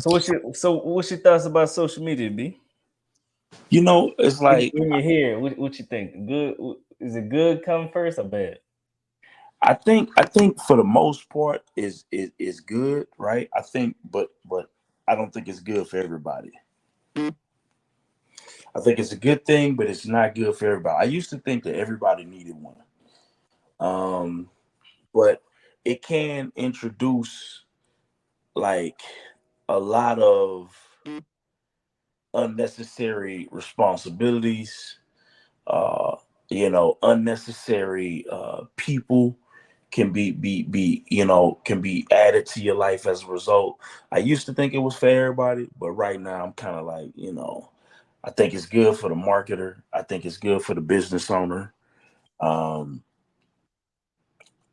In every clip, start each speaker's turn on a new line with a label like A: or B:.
A: What's your thoughts about social media, B?
B: It's
A: When,
B: like
A: when you're here, what you think? Good? Is it good come first or bad?
B: I think for the most part is good, right? I think, but I don't think it's good for everybody. I think it's a good thing, but it's not good for everybody. I used to think that everybody needed one, um, but it can introduce like a lot of unnecessary responsibilities. Uh, unnecessary people can be added to your life as a result. I used to think it was for everybody, but right now I'm kind of like, I think it's good for the marketer. I think it's good for the business owner. Um,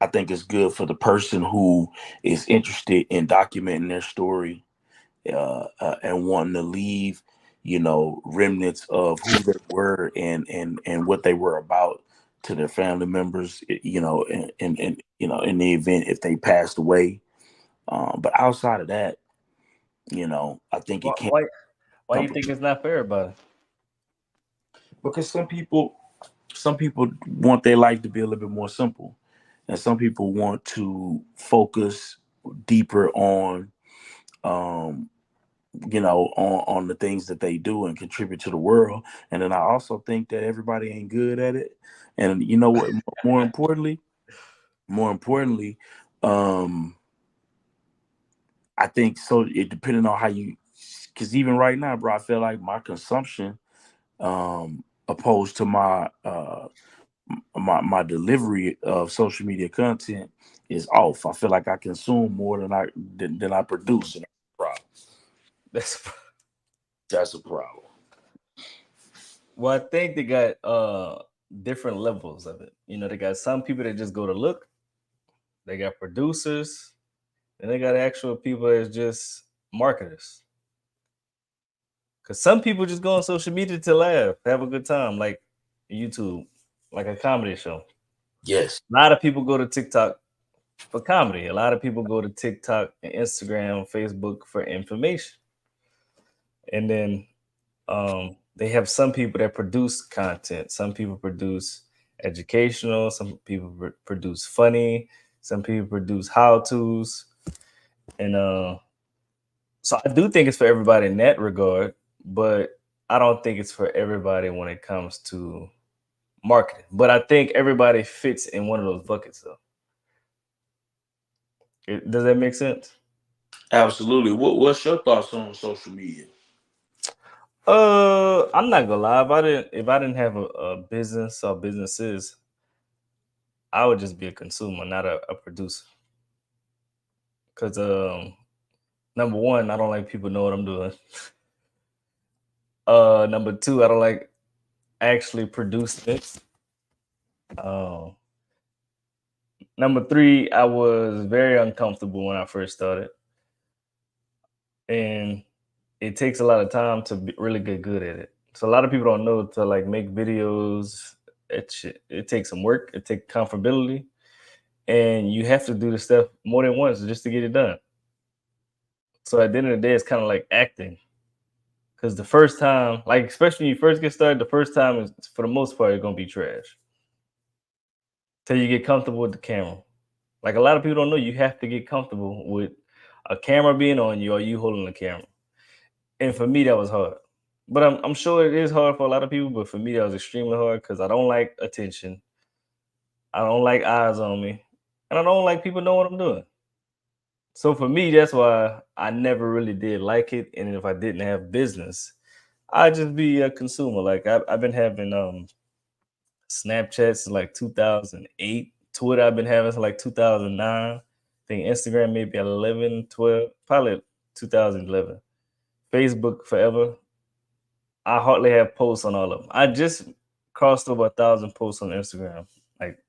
B: I think it's good for the person who is interested in documenting their story, and wanting to leave, remnants of who they were and what they were about to their family members, in the event if they passed away. But outside of that, I think
A: Why?
B: it can't
A: Why, why you
B: come
A: think it's not for everybody?
B: because some people want their life to be a little bit more simple, and some people want to focus deeper on um on the things that they do and contribute to the world. And then I also think that everybody ain't good at it. And you know what? More importantly, um, I think so. It depending on how you, because even right now, bro, I feel like my consumption, opposed to my delivery of social media content is off. I feel like I consume more than I produce, and
A: That's
B: that's a problem.
A: well, I think they got different levels of it. They got some people that just go to look. They got producers, and they got actual people that's just marketers. Cause some people just go on social media to laugh, have a good time, like YouTube, like a comedy show.
B: Yes.
A: A lot of people go to TikTok for comedy. A lot of people go to TikTok and Instagram, Facebook for information. And then they have some people that produce content. Some people produce educational. Some people produce funny. Some people produce how tos. And so I do think it's for everybody in that regard, but I don't think it's for everybody when it comes to marketing. But I think everybody fits in one of those buckets, though. Does that make sense?
B: Absolutely. What's your thoughts on social media?
A: I'm not gonna lie. If I didn't have a business or businesses, I would just be a consumer, not a producer. Cause number one, I don't like people know what I'm doing. Number two, I don't like actually producing it. Uh, Number three, I was very uncomfortable when I first started, and it takes a lot of time to really get good at it. So a lot of people don't know to like make videos. It takes some work. It takes comfortability, and you have to do the stuff more than once just to get it done. So at the end of the day, it's kind of like acting. Because the first time, like especially when you first get started, the first time is for the most part it's gonna be trash. Till you get comfortable with the camera. Like a lot of people don't know, you have to get comfortable with a camera being on you or you holding the camera. And for me, that was hard. But I'm sure it is hard for a lot of people. But for me, that was extremely hard because I don't like attention. I don't like eyes on me, and I don't like people know what I'm doing. So for me, that's why I never really did like it. And if I didn't have business, I'd just be a consumer. Like I've been having Snapchat since like 2008. Twitter I've been having since like 2009. I think Instagram maybe 11, 12, probably 2011. Facebook forever. I hardly have posts on all of them. I just crossed over 1,000 posts on Instagram like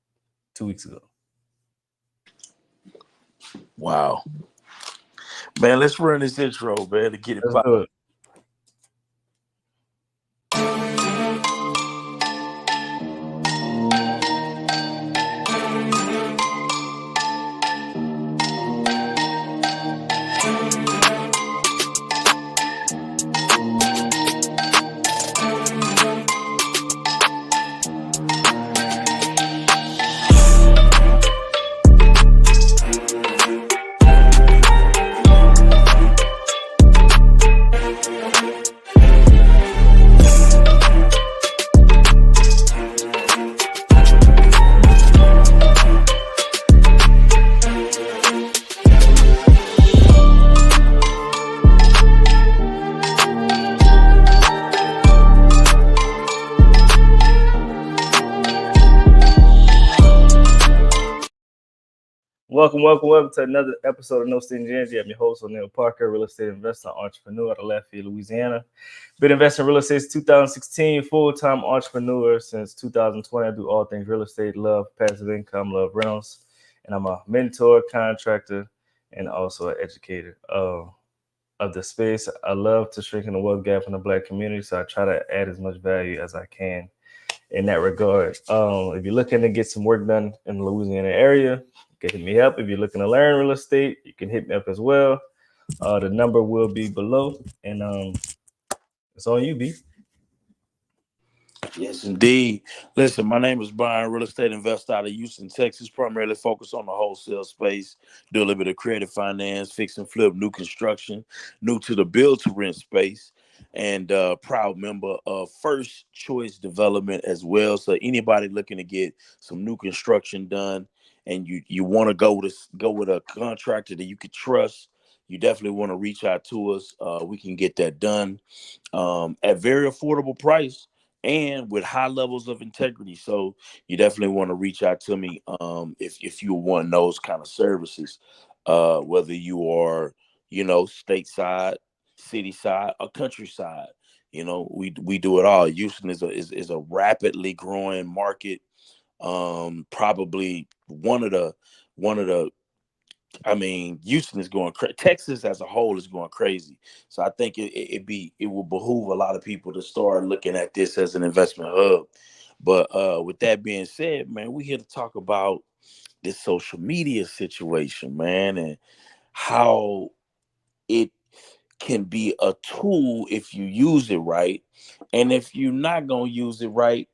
A: 2 weeks ago.
B: Wow. Man, let's run this intro, man, to get it
A: Let's
B: popping.
A: do it. Welcome to another episode of No Stingy. I'm your host, O'Neal Parker, real estate investor, entrepreneur out of Lafayette, Louisiana. Been investing in real estate since 2016, full-time entrepreneur since 2020. I do all things real estate, love passive income, love rentals, and I'm a mentor, contractor, and also an educator of the space. I love to strengthen the wealth gap in the Black community, so I try to add as much value as I can in that regard. If you're looking to get some work done in the Louisiana area, you can hit me up. If you're looking to learn real estate, you can hit me up as well. The number will be below, and it's on you, B.
B: Yes, indeed. Listen, my name is Byron, real estate investor out of Houston, Texas, primarily focused on the wholesale space, do a little bit of creative finance, fix and flip, new construction, new to the build to rent space, and proud member of First Choice Development as well. So anybody looking to get some new construction done and you want to go with a contractor that you could trust, you definitely want to reach out to us. We can get that done at very affordable price and with high levels of integrity. So you definitely want to reach out to me if you want those kind of services, whether you are, stateside, city side, or countryside. We do it all. Houston is a rapidly growing market. Probably one of the Houston is going crazy. Texas as a whole is going crazy. So I think it will behoove a lot of people to start looking at this as an investment hub. But with that being said, man, we're here to talk about this social media situation, man, and how it can be a tool if you use it right, and if you're not gonna use it right,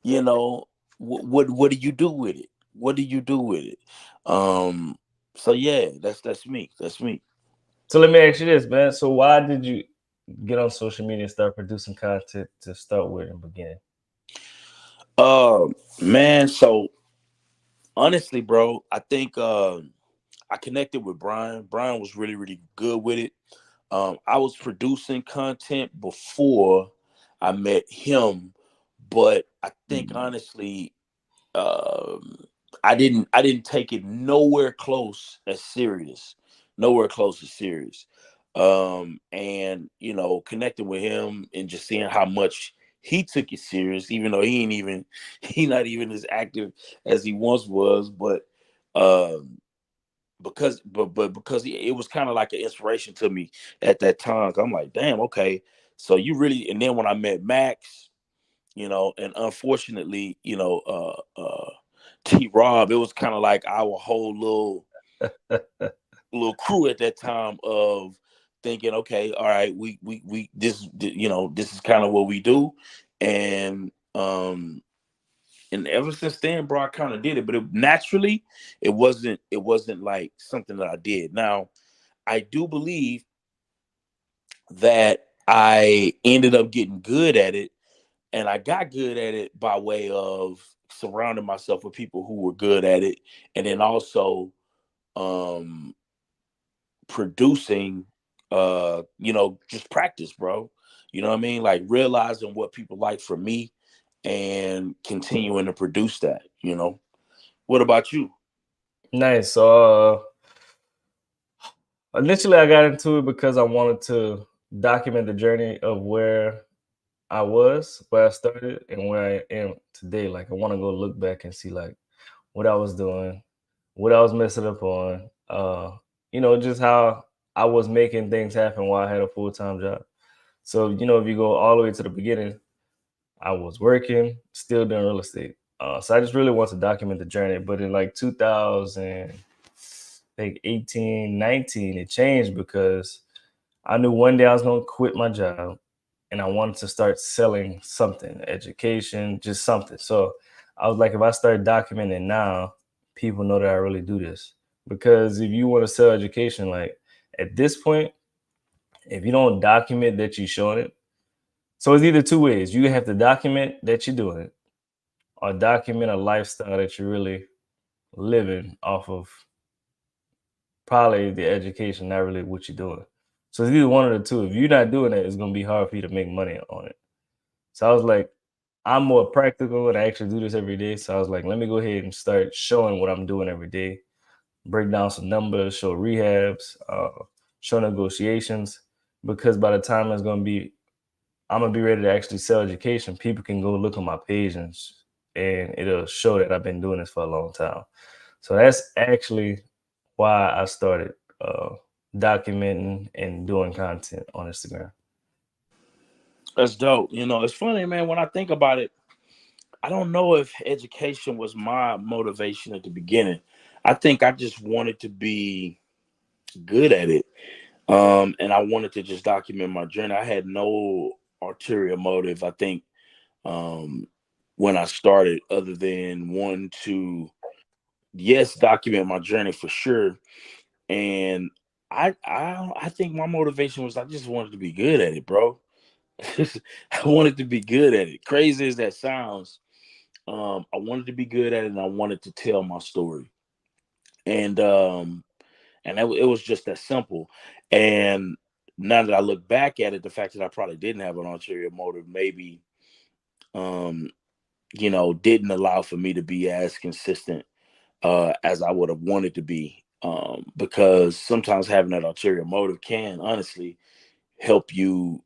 B: you know, what do you do with it? What do you do with it? So yeah, that's me. That's me.
A: So let me ask you this, man. So why did you get on social media and start producing content to start with in the beginning?
B: Uh Man, so honestly, bro, I think I connected with Brian. Brian was really, really good with it. I was producing content before I met him, but I think honestly, um, I didn't take it nowhere close as serious, nowhere close as serious. And connecting with him and just seeing how much he took it serious, even though he not even as active as he once was, but um because it was kind of like an inspiration to me at that time. I'm like, damn, okay, so you really. And then when I met Max, and unfortunately, T Rob, it was kind of like our whole little crew at that time of thinking, okay, all right, we this is kind of what we do. And um and ever since then, bro, I kind of did it, but naturally, it wasn't like something that I did. Now, I do believe that I ended up getting good at it, and I got good at it by way of surrounding myself with people who were good at it, and then also um producing, just practice, bro. You know what I mean? Like realizing what people like from me and continuing to produce that. What about you?
A: Nice. So initially, I got into it because I wanted to document the journey of where I was, where I started, and where I am today. Like, I want to go look back and see like what I was doing, what I was messing up on. Just how I was making things happen while I had a full time job. So, if you go all the way to the beginning, I was working, still doing real estate. So I just really want to document the journey. But in like 2000, I think 18, 19, it changed because I knew one day I was going to quit my job and I wanted to start selling something, education, just something. So I was like, if I start documenting now, people know that I really do this. Because if you want to sell education, like at this point, if you don't document that you're showing it, so it's either two ways. You have to document that you're doing it or document a lifestyle that you're really living off of probably the education, not really what you're doing. So it's either one of the two. If you're not doing it, it's gonna be hard for you to make money on it. So I was like, I'm more practical and I actually do this every day. So I was like, let me go ahead and start showing what I'm doing every day. break down some numbers, show rehabs, show negotiations. Because by the time I'm gonna be ready to actually sell education. People can go look on my page and it'll show that I've been doing this for a long time. So that's actually why I started documenting and doing content on Instagram.
B: That's dope. It's funny, man. When I think about it, I don't know if education was my motivation at the beginning. I think I just wanted to be good at it. And I wanted to just document my journey. I had no ulterior motive, I think, when I started, other than one to, yes, document my journey for sure. And I think my motivation was I just wanted to be good at it, bro. I wanted to be good at it. Crazy as that sounds, I wanted to be good at it, and I wanted to tell my story. And it was just that simple. And now that I look back at it, the fact that I probably didn't have an ulterior motive, maybe, um, didn't allow for me to be as consistent as I would have wanted to be. Because sometimes having that ulterior motive can honestly help you,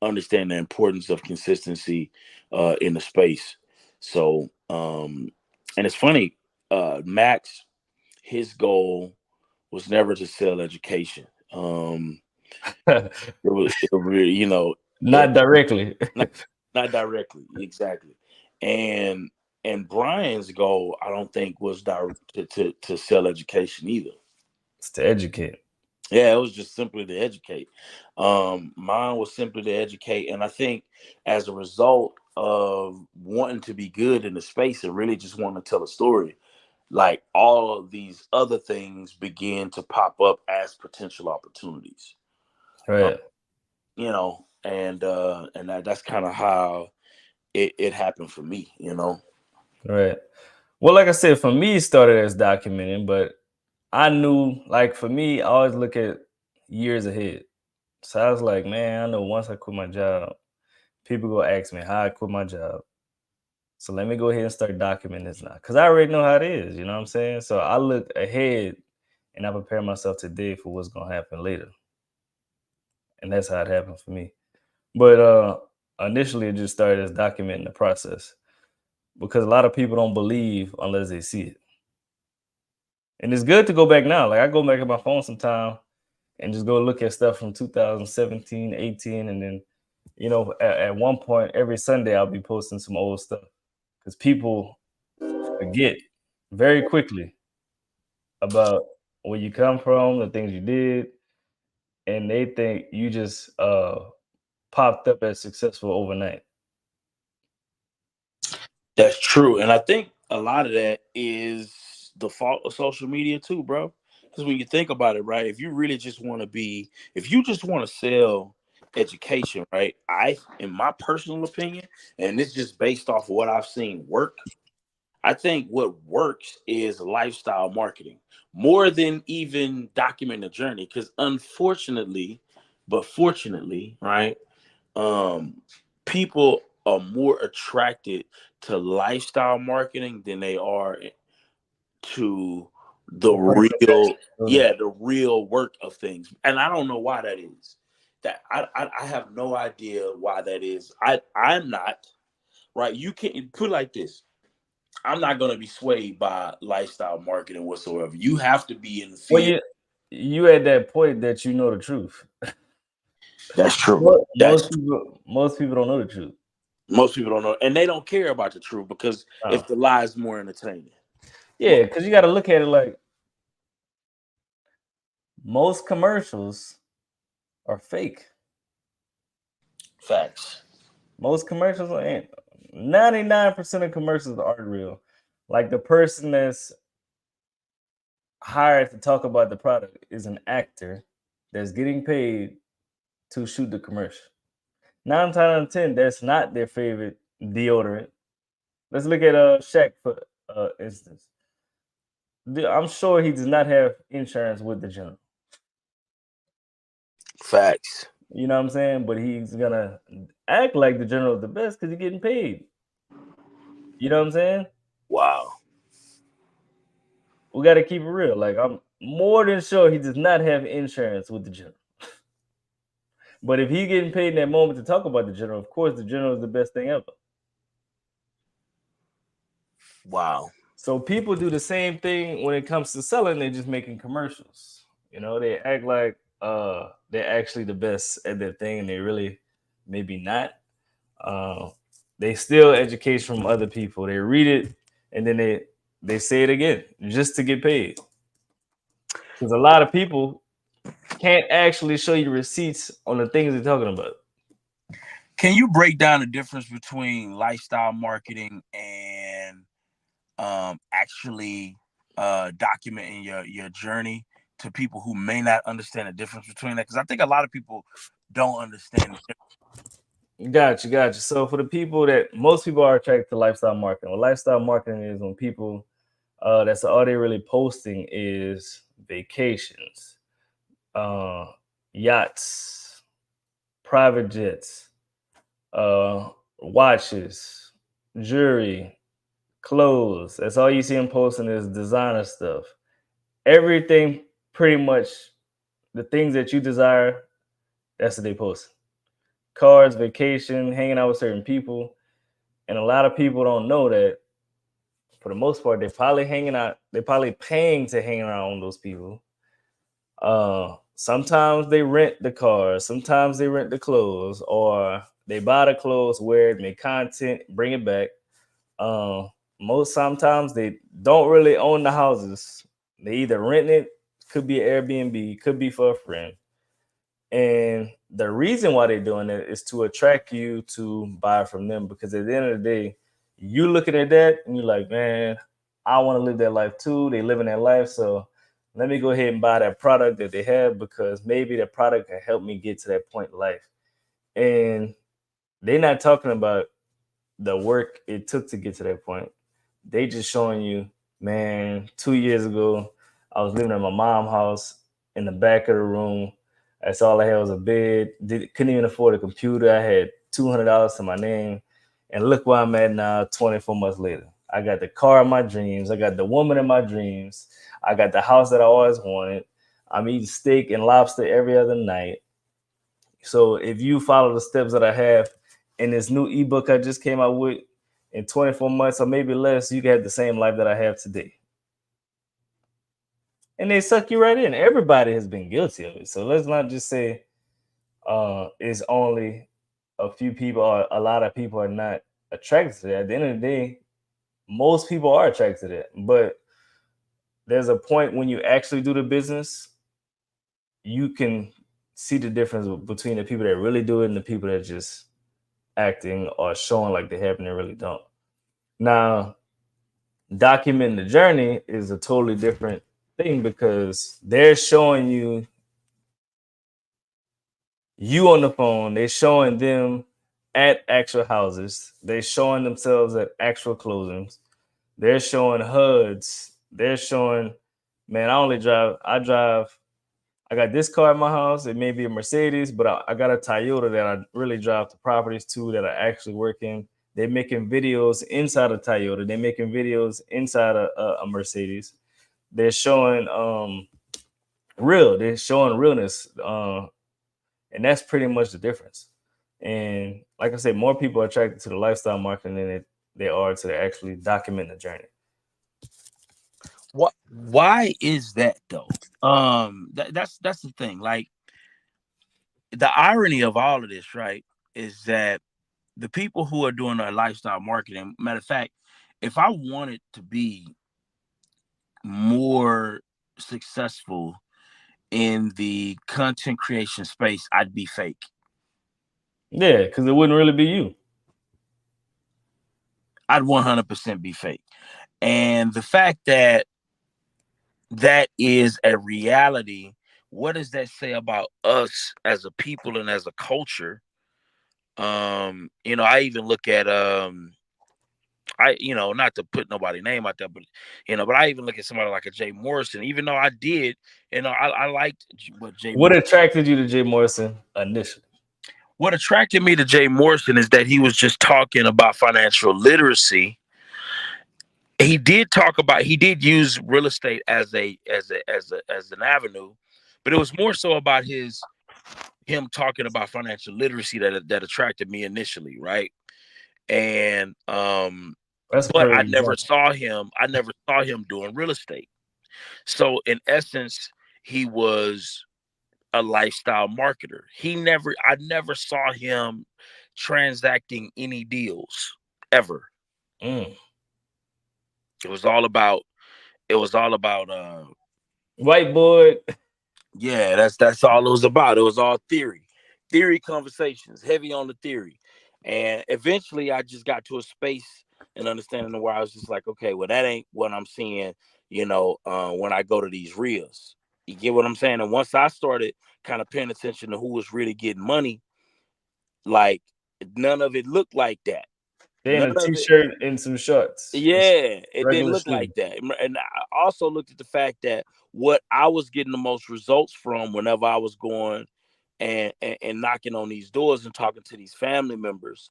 B: understand the importance of consistency in the space. So, and it's funny, Max, his goal was never to sell education. It really,
A: Not directly.
B: not, not directly, exactly. And and Brian's goal, I don't think, was to sell education either.
A: It's to educate.
B: Yeah, it was just simply to educate. Mine was simply to educate, and I think as a result of wanting to be good in the space and really just wanting to tell a story, like all of these other things begin to pop up as potential opportunities. Uh,
A: Right.
B: and that's kind of how it happened for me.
A: Right. Well, like I said, for me, it started as documenting, but I knew, like, for me, I always look at years ahead. So I was like, man, I know once I quit my job, people go ask me how I quit my job. So let me go ahead and start documenting this now. Cause I already know how it is, you know what I'm saying? So I look ahead and I prepare myself today for what's gonna happen later. And that's how it happened for me. But initially it just started as documenting the process. Because a lot of people don't believe unless they see it. And it's good to go back now. Like I go back at my phone sometime and just go look at stuff from 2017, 18, and then at one point every Sunday I'll be posting some old stuff because people forget very quickly about where you come from, the things you did, and they think you just popped up as successful overnight.
B: That's true, and I think a lot of that is the fault of social media too, bro. Because when you think about it, right, if you just want to sell education, right, in my personal opinion, and it's just based off of what I've seen work, I think what works is lifestyle marketing more than even document the journey. Because unfortunately, but fortunately, right, um, people are more attracted to lifestyle marketing than they are to the
A: The person that's
B: real,
A: actually doing
B: yeah, the real work of things. And I don't know why that is. That I have no idea why that is. I'm not right. You can't put it like this. I'm not going to be swayed by lifestyle marketing whatsoever. You have to be in the
A: Well,
B: field.
A: you at that point that you know the truth.
B: That's true.
A: Most
B: That's
A: people don't know the truth.
B: Most people don't know, and they don't care about the truth because
A: Uh,
B: if the lie is more entertaining.
A: yeah, because you got to look at it like most commercials are fake.
B: Facts.
A: Most commercials ain't. 99% of commercials aren't real. Like the person that's hired to talk about the product is an actor that's getting paid to shoot the commercial. 9 times out of 10, that's not their favorite deodorant. Let's look at Shaq for instance. I'm sure he does not have insurance with the general.
B: Facts.
A: You know what I'm saying? But he's gonna act like the general is the best because he's getting paid. You know what I'm saying?
B: Wow.
A: we got to keep it real. Like, I'm more than sure he does not have insurance with the general. But if he getting paid in that moment to talk about the general, of course the general is the best thing ever.
B: Wow.
A: So people do the same thing when it comes to selling. They're just making commercials. You know, they act like they're actually the best at their thing, and they really maybe not. Uh, they steal education from other people. They read it and then they say it again just to get paid. Because a lot of people can't actually show you receipts on the things they're talking about.
B: Can you break down the difference between lifestyle marketing and actually documenting your journey to people who may not understand the difference between that? Because I think a lot of people don't understand the difference.
A: Gotcha. So for the people that most people are attracted to lifestyle marketing. What lifestyle marketing is when people that's all they're really posting is vacations, uh, yachts, private jets, watches, jewelry, clothes. That's all you see them posting is designer stuff. Everything pretty much the things that you desire, that's what they post. Cars, vacation, hanging out with certain people. And a lot of people don't know that for the most part, they're probably hanging out, they're probably paying to hang around those people. Sometimes they rent the cars, sometimes they rent the clothes, or they buy the clothes, wear it, make content, bring it back. Uh, Most sometimes they don't really own the houses. They either rent it, could be an Airbnb, could be for a friend. And the reason why they're doing it is to attract you to buy from them. Because at the end of the day, you looking at that and you're like, man, I want to live that life too. They living that life. So let me go ahead and buy that product that they have because maybe that product can help me get to that point in life. And they're not talking about the work it took to get to that point. They just showing you, man, 2 years ago, I was living at my mom's house in the back of the room. That's all I had was a bed. Couldn't even afford a computer. I had $200 to my name. And look where I'm at now, 24 months later. I got the car of my dreams. I got the woman of my dreams. I got the house that I always wanted. I'm eating steak and lobster every other night. So if you follow the steps that I have in this new ebook I just came out with, in 24 months or maybe less, you can have the same life that I have today. And they suck you right in. Everybody has been guilty of it. So let's not just say it's only a few people or a lot of people are not attracted to that. At the end of the day, most people are attracted to that. But there's a point when you actually do the business, you can see the difference between the people that really do it and the people that just acting or showing like they have and they really don't. Now, documenting the journey is a totally different thing because they're showing you on the phone, they're showing them at actual houses, they're showing themselves at actual closings, they're showing HUDs, they're showing, man, I got this car in my house. It may be a Mercedes, but I got a Toyota that I really drive to properties to that are actually working. They're making videos inside a Toyota. They're making videos inside a Mercedes. They're showing They're showing realness, and that's pretty much the difference. And like I said, more people are attracted to the lifestyle marketing than they are to actually document the journey.
B: What? Why is that though? That's the thing. Like the irony of all of this, right, is that the people who are doing our lifestyle marketing. Matter of fact, if I wanted to be more successful in the content creation space, I'd be fake.
A: Yeah, because it wouldn't really be you.
B: I'd 100% be fake. And the fact that that is a reality, what does that say about us as a people and as a culture? I even look at not to put nobody's name out there, but but I even look at somebody like a Jay Morrison, even though I did, I liked what Jay
A: What attracted you to Jay Morrison initially?
B: What attracted me to Jay Morrison is that he was just talking about financial literacy he did talk about, he did use real estate as an avenue, but it was more so about him talking about financial literacy that attracted me initially, right? And
A: That's
B: but I
A: crazy.
B: never saw him. I never saw him doing real estate. So in essence, he was a lifestyle marketer. I never saw him transacting any deals ever.
A: Mm.
B: It was all about it was all about
A: Whiteboard.
B: yeah, that's all it was about. It was all theory. Theory conversations, heavy on the theory. And eventually I just got to a space and understanding where I was just like, okay, well, that ain't what I'm seeing, when I go to these reels. You get what I'm saying? And once I started kind of paying attention to who was really getting money, like none of it looked like that.
A: Then
B: None
A: a
B: of it.
A: t-shirt and some shorts. Just
B: Yeah, it didn't
A: regular
B: look
A: shoes.
B: like that. And I also looked at the fact that what I was getting the most results from whenever I was going and knocking on these doors and talking to these family members,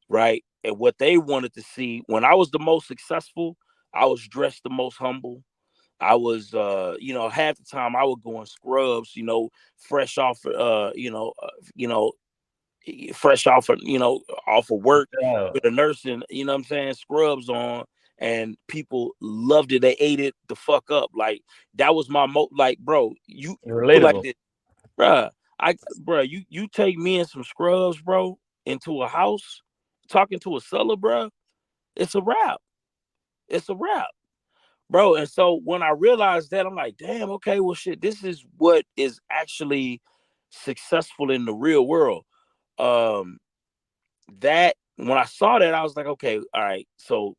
B: right? And what they wanted to see when I was the most successful, I was dressed the most humble. I was, half the time I would go in scrubs, fresh off, fresh off of off of work
A: Yeah,
B: with a nursing, what I'm saying, scrubs on, and people loved it. They ate it the fuck up. Like that was my like, bro, you like
A: relatable.
B: this, bruh. You take me in some scrubs, bro, into a house, talking to a seller, bro. It's a wrap. It's a wrap, bro. And so when I realized that, I'm like, damn, okay, well, shit, this is what is actually successful in the real world. Um, that when I saw that, I was like, okay, all right. So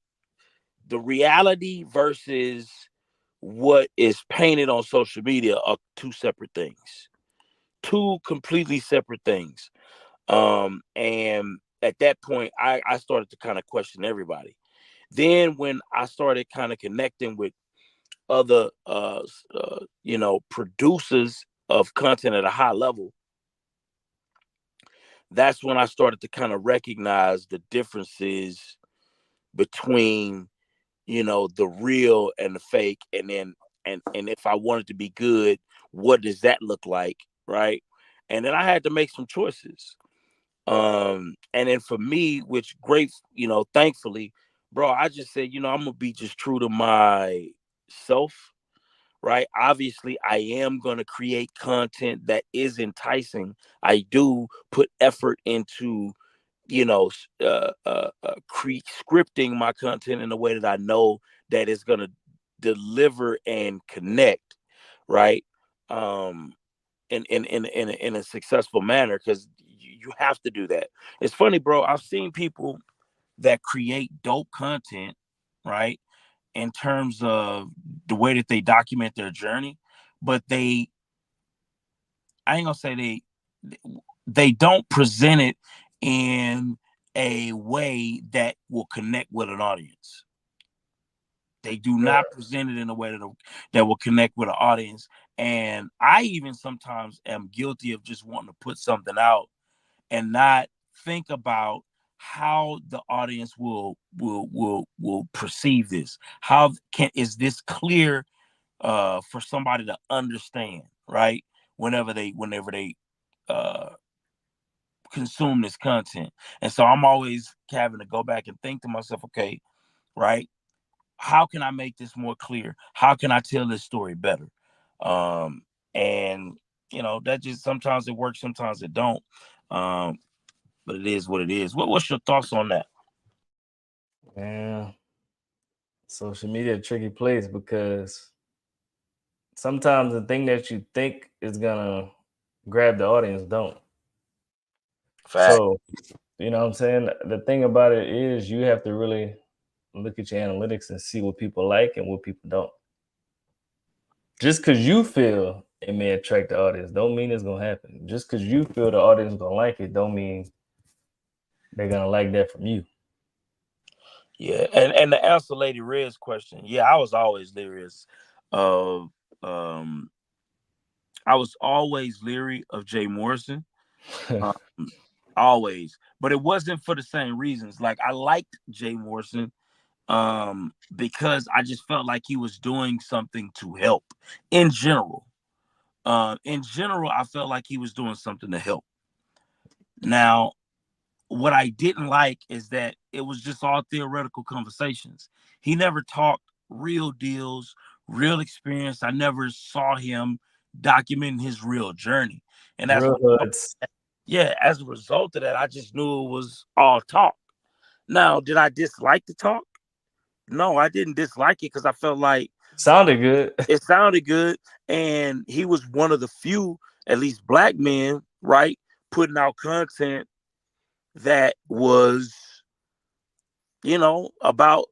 B: the reality versus what is painted on social media are two separate things, two completely separate things. And at that point, I started to kind of question everybody. Then when I started kind of connecting with other, producers of content at a high level, that's when I started to kind of recognize the differences between the real and the fake, and then and if I wanted to be good, what does that look like, right? And then I had to make some choices. And then for me, which great, thankfully, bro, I just said, I'm gonna be just true to myself, right? Obviously, I am going to create content that is enticing. I do put effort into, scripting my content in a way that I know that is going to deliver and connect, right? Um, in a successful manner, because you have to do that. It's funny, bro. I've seen people that create dope content, right? In terms of the way that they document their journey, but I ain't gonna say they don't present it in a way that will connect with an audience. They do not present it in a way that will connect with an audience. And I even sometimes am guilty of just wanting to put something out and not think about how the audience will perceive this. How is this clear for somebody to understand, right? Whenever they uh consume this content. And so I'm always having to go back and think to myself, okay, right? How can I make this more clear? How can I tell this story better? And that just sometimes it works, sometimes it don't. Um, but it is what it is. What's your thoughts on that?
A: Man, social media a tricky place because sometimes the thing that you think is gonna grab the audience don't.
B: Fact.
A: So, you know what I'm saying? The thing about it is you have to really look at your analytics and see what people like and what people don't. Just because you feel it may attract the audience, don't mean it's gonna happen. Just because you feel the audience gonna like it, don't mean they're gonna like that from you.
B: Yeah, and to answer Lady Red's question, yeah, I was always leery of I was always leery of Jay Morrison. Um, always, but it wasn't for the same reasons. Like I liked Jay Morrison because I just felt like he was doing something to help in general. I felt like he was doing something to help. Now, what I didn't like is that it was just all theoretical conversations. He never talked real deals, real experience. I never saw him documenting his real journey. And
A: Real hoods.
B: as a result of that, I just knew it was all talk. Now, did I dislike the talk? No, I didn't dislike it because I felt like
A: Sounded good.
B: it sounded good. And he was one of the few, at least black men, right, putting out content that was, about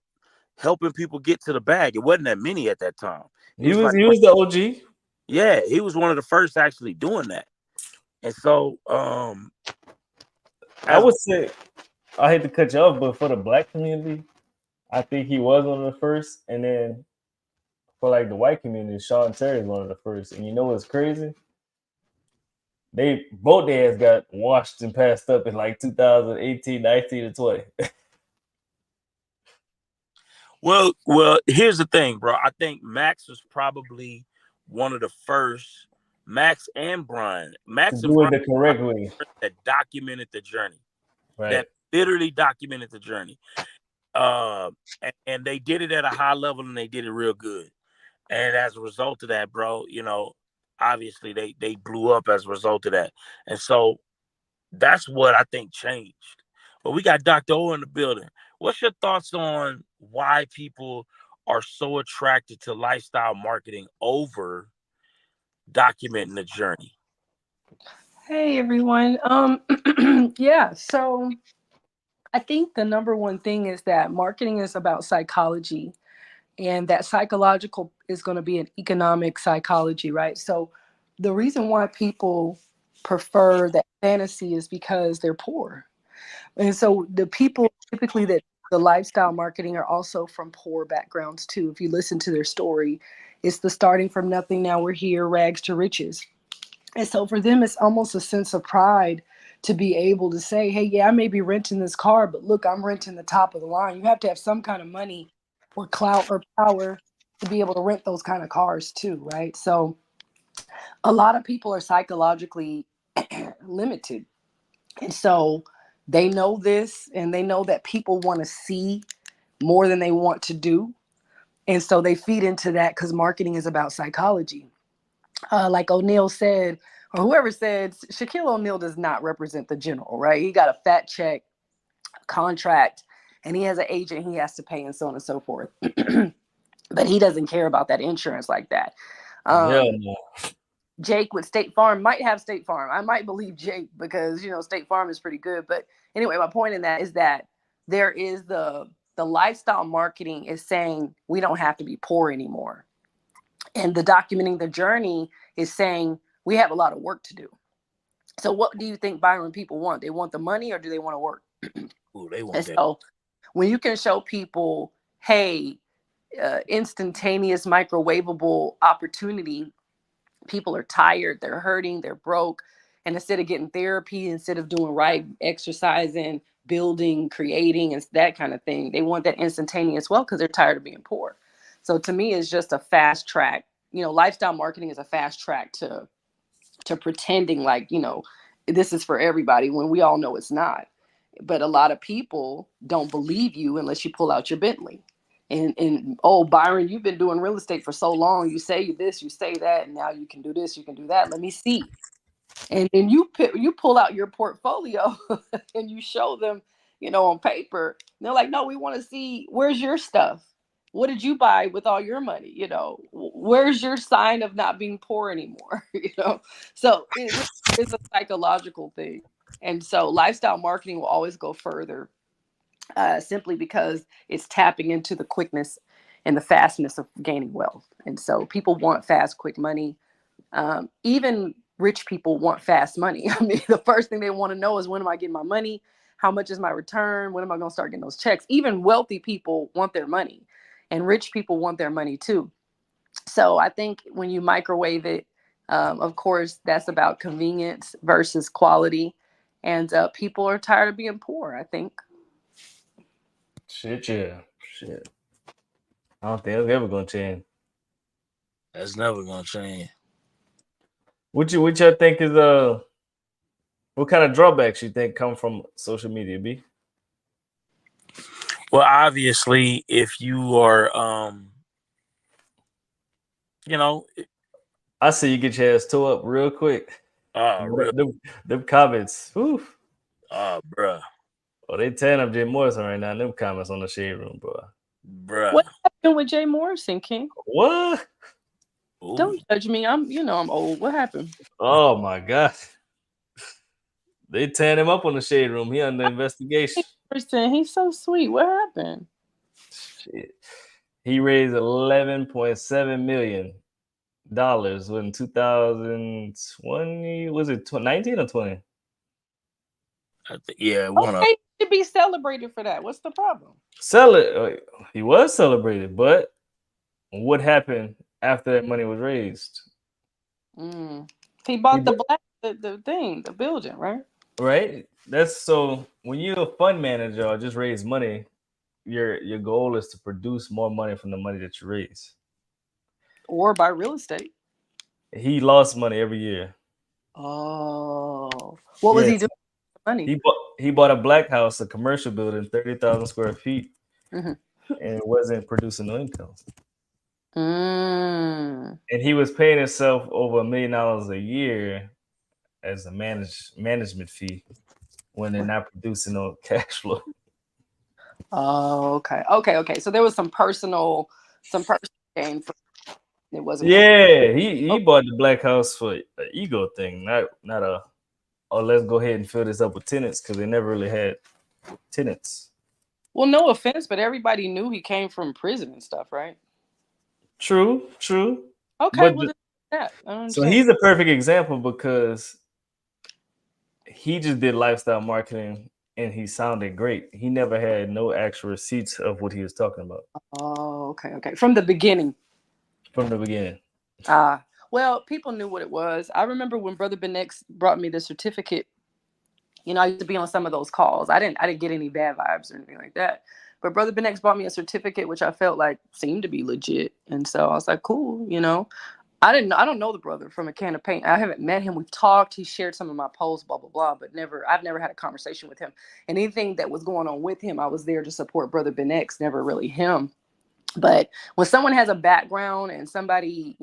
B: helping people get to the bag. It wasn't that many at that time. He
A: He
B: was
A: was
B: like,
A: he was the OG.
B: yeah, he was one of the first actually doing that. And so,
A: I
B: as
A: would say, I hate to cut you off, but for the black community, I think he was one of the first. And then for like the white community, Sean Terry is one of the first. And you know what's crazy? They both dads got washed and passed up in like 2018, 19, and 20.
B: well, here's the thing, bro. I think Max was probably one of the first. Max and Brian.
A: To
B: Max and
A: do it
B: Brian
A: the correct way.
B: that documented the journey.
A: Right.
B: That literally documented the journey. And they did it at a high level and they did it real good. And as a result of that, bro, obviously they blew up as a result of that. And so that's what I think changed. But we got Dr. O in the building. What's your thoughts on why people are so attracted to lifestyle marketing over documenting the journey?
C: Hey everyone. Yeah, so I think the number one thing is that marketing is about psychology, and that psychological is going to be an economic psychology, right? So the reason why people prefer that fantasy is because they're poor. And so the people typically that the lifestyle marketing are also from poor backgrounds too. If you listen to their story, it's the starting from nothing, now we're here, rags to riches. And so for them, it's almost a sense of pride to be able to say, hey, yeah, I may be renting this car, but look, I'm renting the top of the line. You have to have some kind of money or clout or power to be able to rent those kind of cars too, right? So a lot of people are psychologically limited. And so they know this, and they know that people want to see more than they want to do. And so they feed into that because marketing is about psychology. Like O'Neal said, or whoever said, Shaquille O'Neal does not represent the general, right? He got a fat check, contract, and he has an agent he has to pay, and so on and so forth. But he doesn't care about that insurance like that.
A: Hell
C: Um,
A: no.
C: Jake with State Farm might have State Farm. I might believe Jake because State Farm is pretty good. But anyway, my point in that is that there is the lifestyle marketing is saying we don't have to be poor anymore, and the documenting the journey is saying we have a lot of work to do. So what do you think Byron people want? They want the money or do they want to work?
B: Ooh, they want
C: And
B: that.
C: so when you can show people, hey, instantaneous microwavable opportunity, people are tired, they're hurting, they're broke. And instead of getting therapy, instead of doing right, exercising, building, creating, and that kind of thing, they want that instantaneous wealth because they're tired of being poor. So to me, it's just a fast track. Lifestyle marketing is a fast track to pretending like, this is for everybody when we all know it's not. But a lot of people don't believe you unless you pull out your Bentley. And oh, Byron, you've been doing real estate for so long. You say this, you say that, and now you can do this, you can do that. Let me see. And then you pull out your portfolio and you show them, on paper. And they're like, no, we want to see, where's your stuff? What did you buy with all your money? Where's your sign of not being poor anymore? So it's a psychological thing. And so lifestyle marketing will always go further, simply because it's tapping into the quickness and the fastness of gaining wealth. And so people want fast, quick money. Even rich people want fast money. I mean, the first thing they want to know is, when am I getting my money? How much is my return? When am I going to start getting those checks? Even wealthy people want their money, and rich people want their money too. So I think when you microwave it, of course, that's about convenience versus quality. And people are tired of being poor, I think.
A: Shit, yeah. Shit. I don't think it's ever gonna change.
B: That's never gonna change.
A: What y'all think is what kind of drawbacks you think come from social media, B?
B: Well, obviously, if you are, you know,
A: I see you get your ass tore up real quick.
B: real,
A: Them comments. Whew.
B: bruh,
A: Oh, they tearing up Jay Morrison right now. Them comments on the Shade Room, bro.
B: bruh.
C: What happened with Jay Morrison, King?
A: What?
B: Ooh.
C: Don't judge me. I'm old. What happened?
A: Oh my God. They tearing him up on the Shade Room. He under investigation.
C: He's so sweet. What happened?
A: Shit. He raised $11.7 million in 2020. Was it 19 or 20?
B: Yeah, one
C: Okay, he should be celebrated for that. What's the problem?
A: He was celebrated, but what happened after that money was raised?
C: He bought the building, right?
A: Right. That's so when you're a fund manager or just raise money, your goal is to produce more money from the money that you raise.
C: Or buy real estate.
A: He lost money every year.
C: Oh, what was he doing with money?
A: He bought a black house, a commercial building, 30,000 square feet, and it wasn't producing no income. And he was paying himself over $1 million a year as a management fee when they're not producing no cash flow.
C: Oh, okay. So there was some personal gain. It wasn't.
A: Yeah, he bought the black house for an ego thing, not a. Oh, let's go ahead and fill this up with tenants because they never really had tenants.
C: Well, no offense, but everybody knew he came from prison and stuff, right?
A: True.
C: Okay,
A: so he's a perfect example because he just did lifestyle marketing and he sounded great. He never had no actual receipts of what he was talking about.
C: Oh, okay. From the beginning. Well, people knew what it was. I remember when Brother Benex brought me the certificate. I used to be on some of those calls. I didn't get any bad vibes or anything like that. But Brother Benex brought me a certificate, which I felt like seemed to be legit. And so I was like, cool, I don't know the brother from a can of paint. I haven't met him. We've talked. He shared some of my posts, blah, blah, blah, but I've never had a conversation with him. And anything that was going on with him, I was there to support Brother Benex, never really him. But when someone has a background and somebody,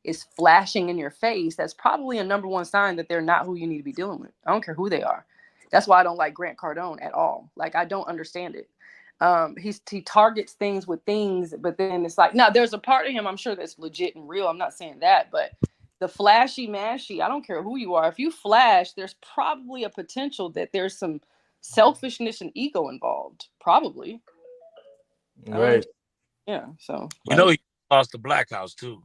C: is flashing in your face, that's probably a number one sign that they're not who you need to be dealing with. I don't care who they are. That's why I don't like Grant Cardone at all. Like, I don't understand it. He targets things with things, but then it's like, now there's a part of him I'm sure that's legit and real. I'm not saying that, but the flashy mashy, I don't care who you are. If you flash, there's probably a potential that there's some selfishness and ego involved. Probably.
A: Right.
C: Yeah. So
B: he lost the black house too,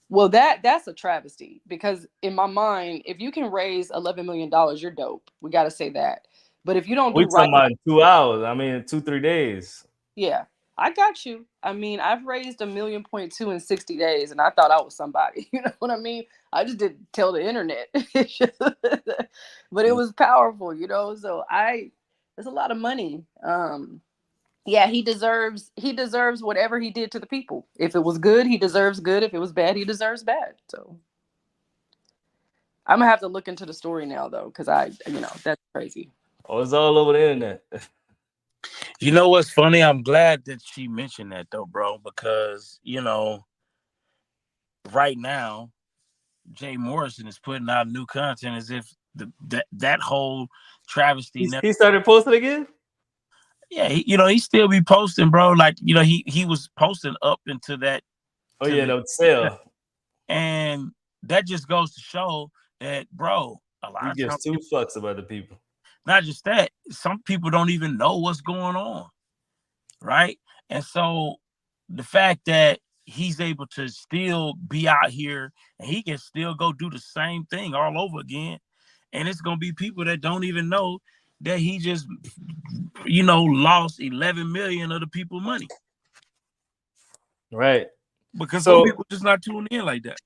C: Well, that's a travesty because in my mind, if you can raise $11 million, you're dope. We got to say that. But if you don't do
A: we're talking about 2 hours. I mean, 2-3 days.
C: Yeah, I got you. I mean, I've raised $1.2 million in 60 days, and I thought I was somebody. You know what I mean? I just didn't tell the internet, but it was powerful, So it's a lot of money. Yeah, he deserves whatever he did to the people. If it was good, he deserves good. If it was bad, he deserves bad. So I'm gonna have to look into the story now, though, because that's crazy.
A: Oh, it's all over the internet.
B: You know what's funny? I'm glad that she mentioned that though, bro, because right now, Jay Morrison is putting out new content as if that whole travesty.
A: He started posting again.
B: Yeah, he still be posting, bro. Like he was posting up into that.
A: Oh yeah, no sale.
B: And that just goes to show that, bro, a lot of
A: times 2 fucks about the people.
B: Not just that, some people don't even know what's going on, right? And so the fact that he's able to still be out here and he can still go do the same thing all over again, and it's gonna be people that don't even know that he just lost 11 million of the people money,
A: right?
B: Because some people just not tuning in like that.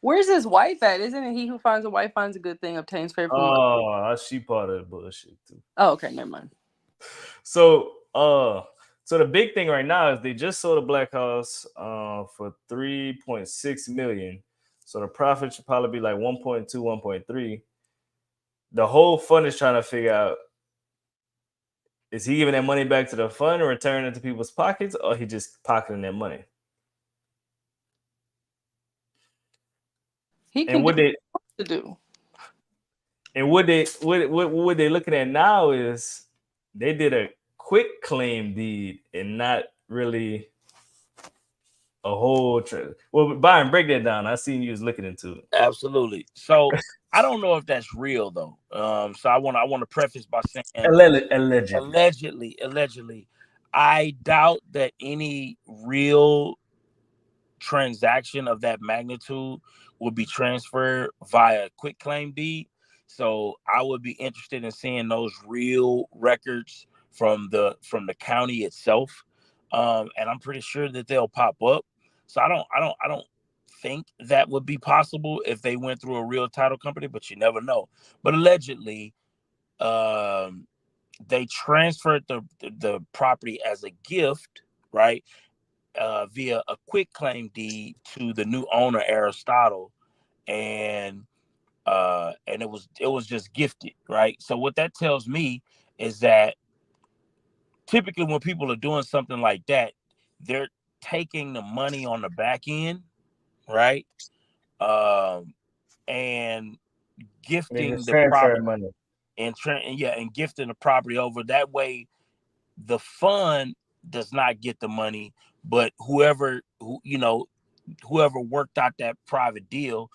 C: Where's his wife at? Isn't it he who finds a wife finds a good thing, obtains favor from God?
A: Oh, she part of the bullshit too.
C: Oh, okay, never mind.
A: So So the big thing right now is they just sold a black house for 3.6 million. So the profit should probably be like 1.2, 1.3. The whole fund is trying to figure out, is he giving that money back to the fund and returning it to people's pockets, or he just pocketing that money?
C: He can
A: And what
C: do
A: they
C: what to do.
A: and what they're looking at now is they did a quick claim deed and not really a whole. Well, Byron, break that down. I seen you was looking into it.
B: Absolutely. So I don't know if that's real though. So I want to preface by saying allegedly, I doubt that any real transaction of that magnitude would be transferred via quick claim deed. So I would be interested in seeing those real records from the county itself, and I'm pretty sure that they'll pop up. So I don't think that would be possible if they went through a real title company, but you never know. But allegedly, they transferred the property as a gift, right? Via a quick claim deed to the new owner Aristotle, and it was just gifted, right? So what that tells me is that typically when people are doing something like that, they're taking the money on the back end, right? And gifting the property
A: money
B: and gifting the property over. That way, the fund does not get the money, but whoever worked out that private deal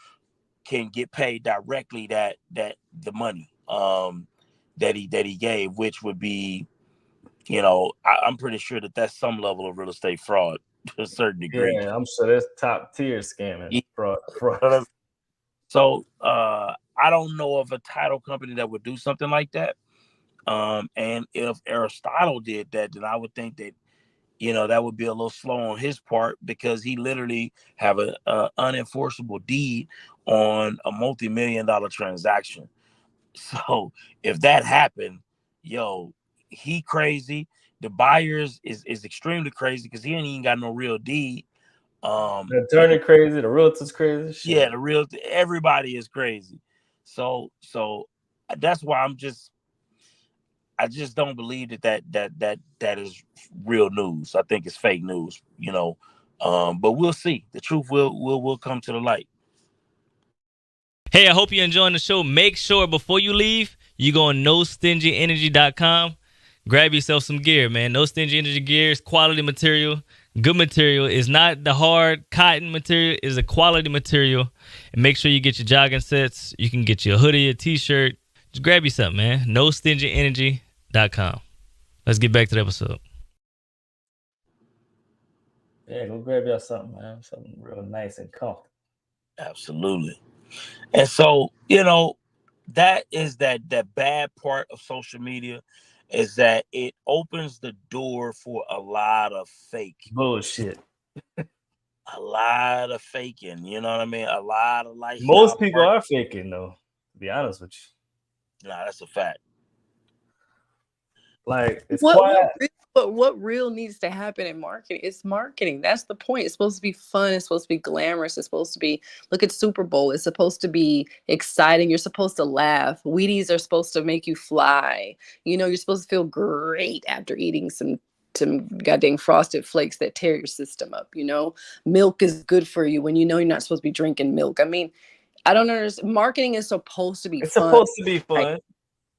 B: can get paid directly that the money that he gave, which would be, I'm pretty sure that that's some level of real estate fraud to a certain degree.
A: Yeah, I'm sure that's top tier scamming fraud.
B: So I don't know of a title company that would do something like that. And if Aristotle did that, then I would think that, that would be a little slow on his part, because he literally have a unenforceable deed on a multi-million-dollar transaction. So if that happened, he crazy. The buyers is extremely crazy because he ain't even got no real deed.
A: The attorney crazy, the realtor's crazy. Shit.
B: Yeah, everybody is crazy. So that's why I just don't believe that is real news. I think it's fake news, but we'll see. The truth will come to the light.
D: Hey, I hope you're enjoying the show. Make sure before you leave, you go on nostingyenergy.com. Grab yourself some gear, man. No Stingy Energy gear is quality material, good material. It's not the hard cotton material. It's a quality material. And make sure you get your jogging sets. You can get your hoodie, a t-shirt. Just grab you something, man. nostingyenergy.com. Let's get back to the episode.
A: Yeah, go grab y'all something, man. Something real nice and comfortable.
B: Absolutely. And so, that is that bad part of social media, is that it opens the door for a lot of fake
A: bullshit.
B: A lot of faking, you know what I mean? A lot of life.
A: Most people are faking, though, to be honest with you.
B: Nah, that's a fact.
A: Like, it's
C: what real needs to happen in marketing? It's marketing. That's the point. It's supposed to be fun. It's supposed to be glamorous. It's supposed to be, look at Super Bowl. It's supposed to be exciting. You're supposed to laugh. Wheaties are supposed to make you fly. You're supposed to feel great after eating some goddamn frosted flakes that tear your system up. Milk is good for you when you're not supposed to be drinking milk. I mean, I don't understand. Marketing is supposed to be
A: It's
C: fun.
A: supposed to be fun.
C: Like,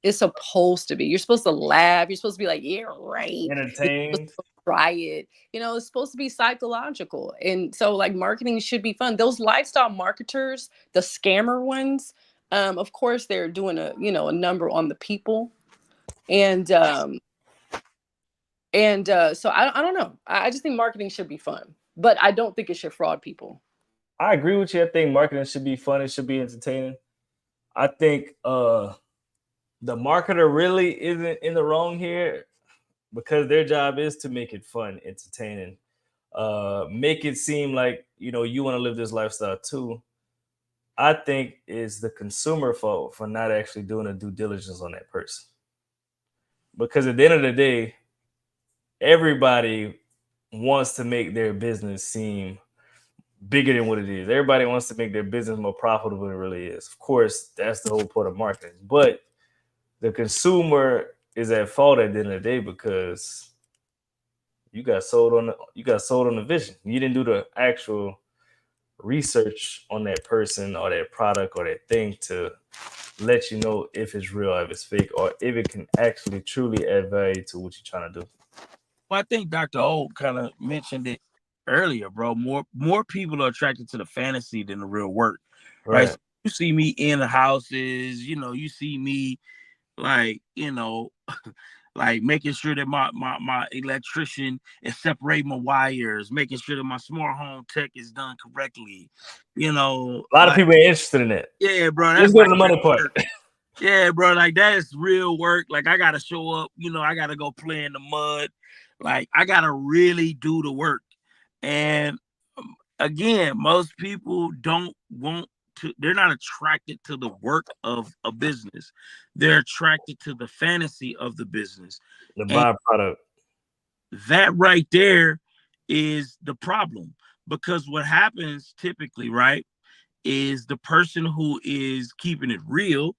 C: it's supposed to be. You're supposed to laugh. You're supposed to be like, yeah, right.
A: Entertained.
C: Try it. It's supposed to be psychological. And so, like, marketing should be fun. Those lifestyle marketers, the scammer ones, of course, they're doing a number on the people. And so I don't know. I just think marketing should be fun, but I don't think it should fraud people.
A: I agree with you. I think marketing should be fun. It should be entertaining. I think the marketer really isn't in the wrong here, because their job is to make it fun, entertaining, make it seem like, you want to live this lifestyle too. I think it's the consumer fault for not actually doing a due diligence on that person. Because at the end of the day, everybody wants to make their business seem bigger than what it is. Everybody wants to make their business more profitable than it really is. Of course, that's the whole point of marketing. But the consumer is at fault at the end of the day because you got sold on the vision. You didn't do the actual research on that person or that product or that thing to let you know if it's real, if it's fake, or if it can actually truly add value to what you're trying to do.
B: Well, I think Dr. O kind of mentioned it earlier, bro. More people are attracted to the fantasy than the real work, right?
A: Right.
B: So you see me in the houses, you see me like, like making sure that my electrician is separating my wires, making sure that my smart home tech is done correctly.
A: A lot of people ain't interested in that.
B: Yeah, bro.
A: Let's
B: That's
A: go
B: like
A: to the money part.
B: yeah, bro. Like that is real work. Like I gotta show up. I gotta go play in the mud. Like I gotta really do the work. And again, most people don't want to. They're not attracted to the work of a business. They're attracted to the fantasy of the business.
A: The
B: And
A: byproduct.
B: that right there is the problem, because what happens typically, right, is the person who is keeping it real,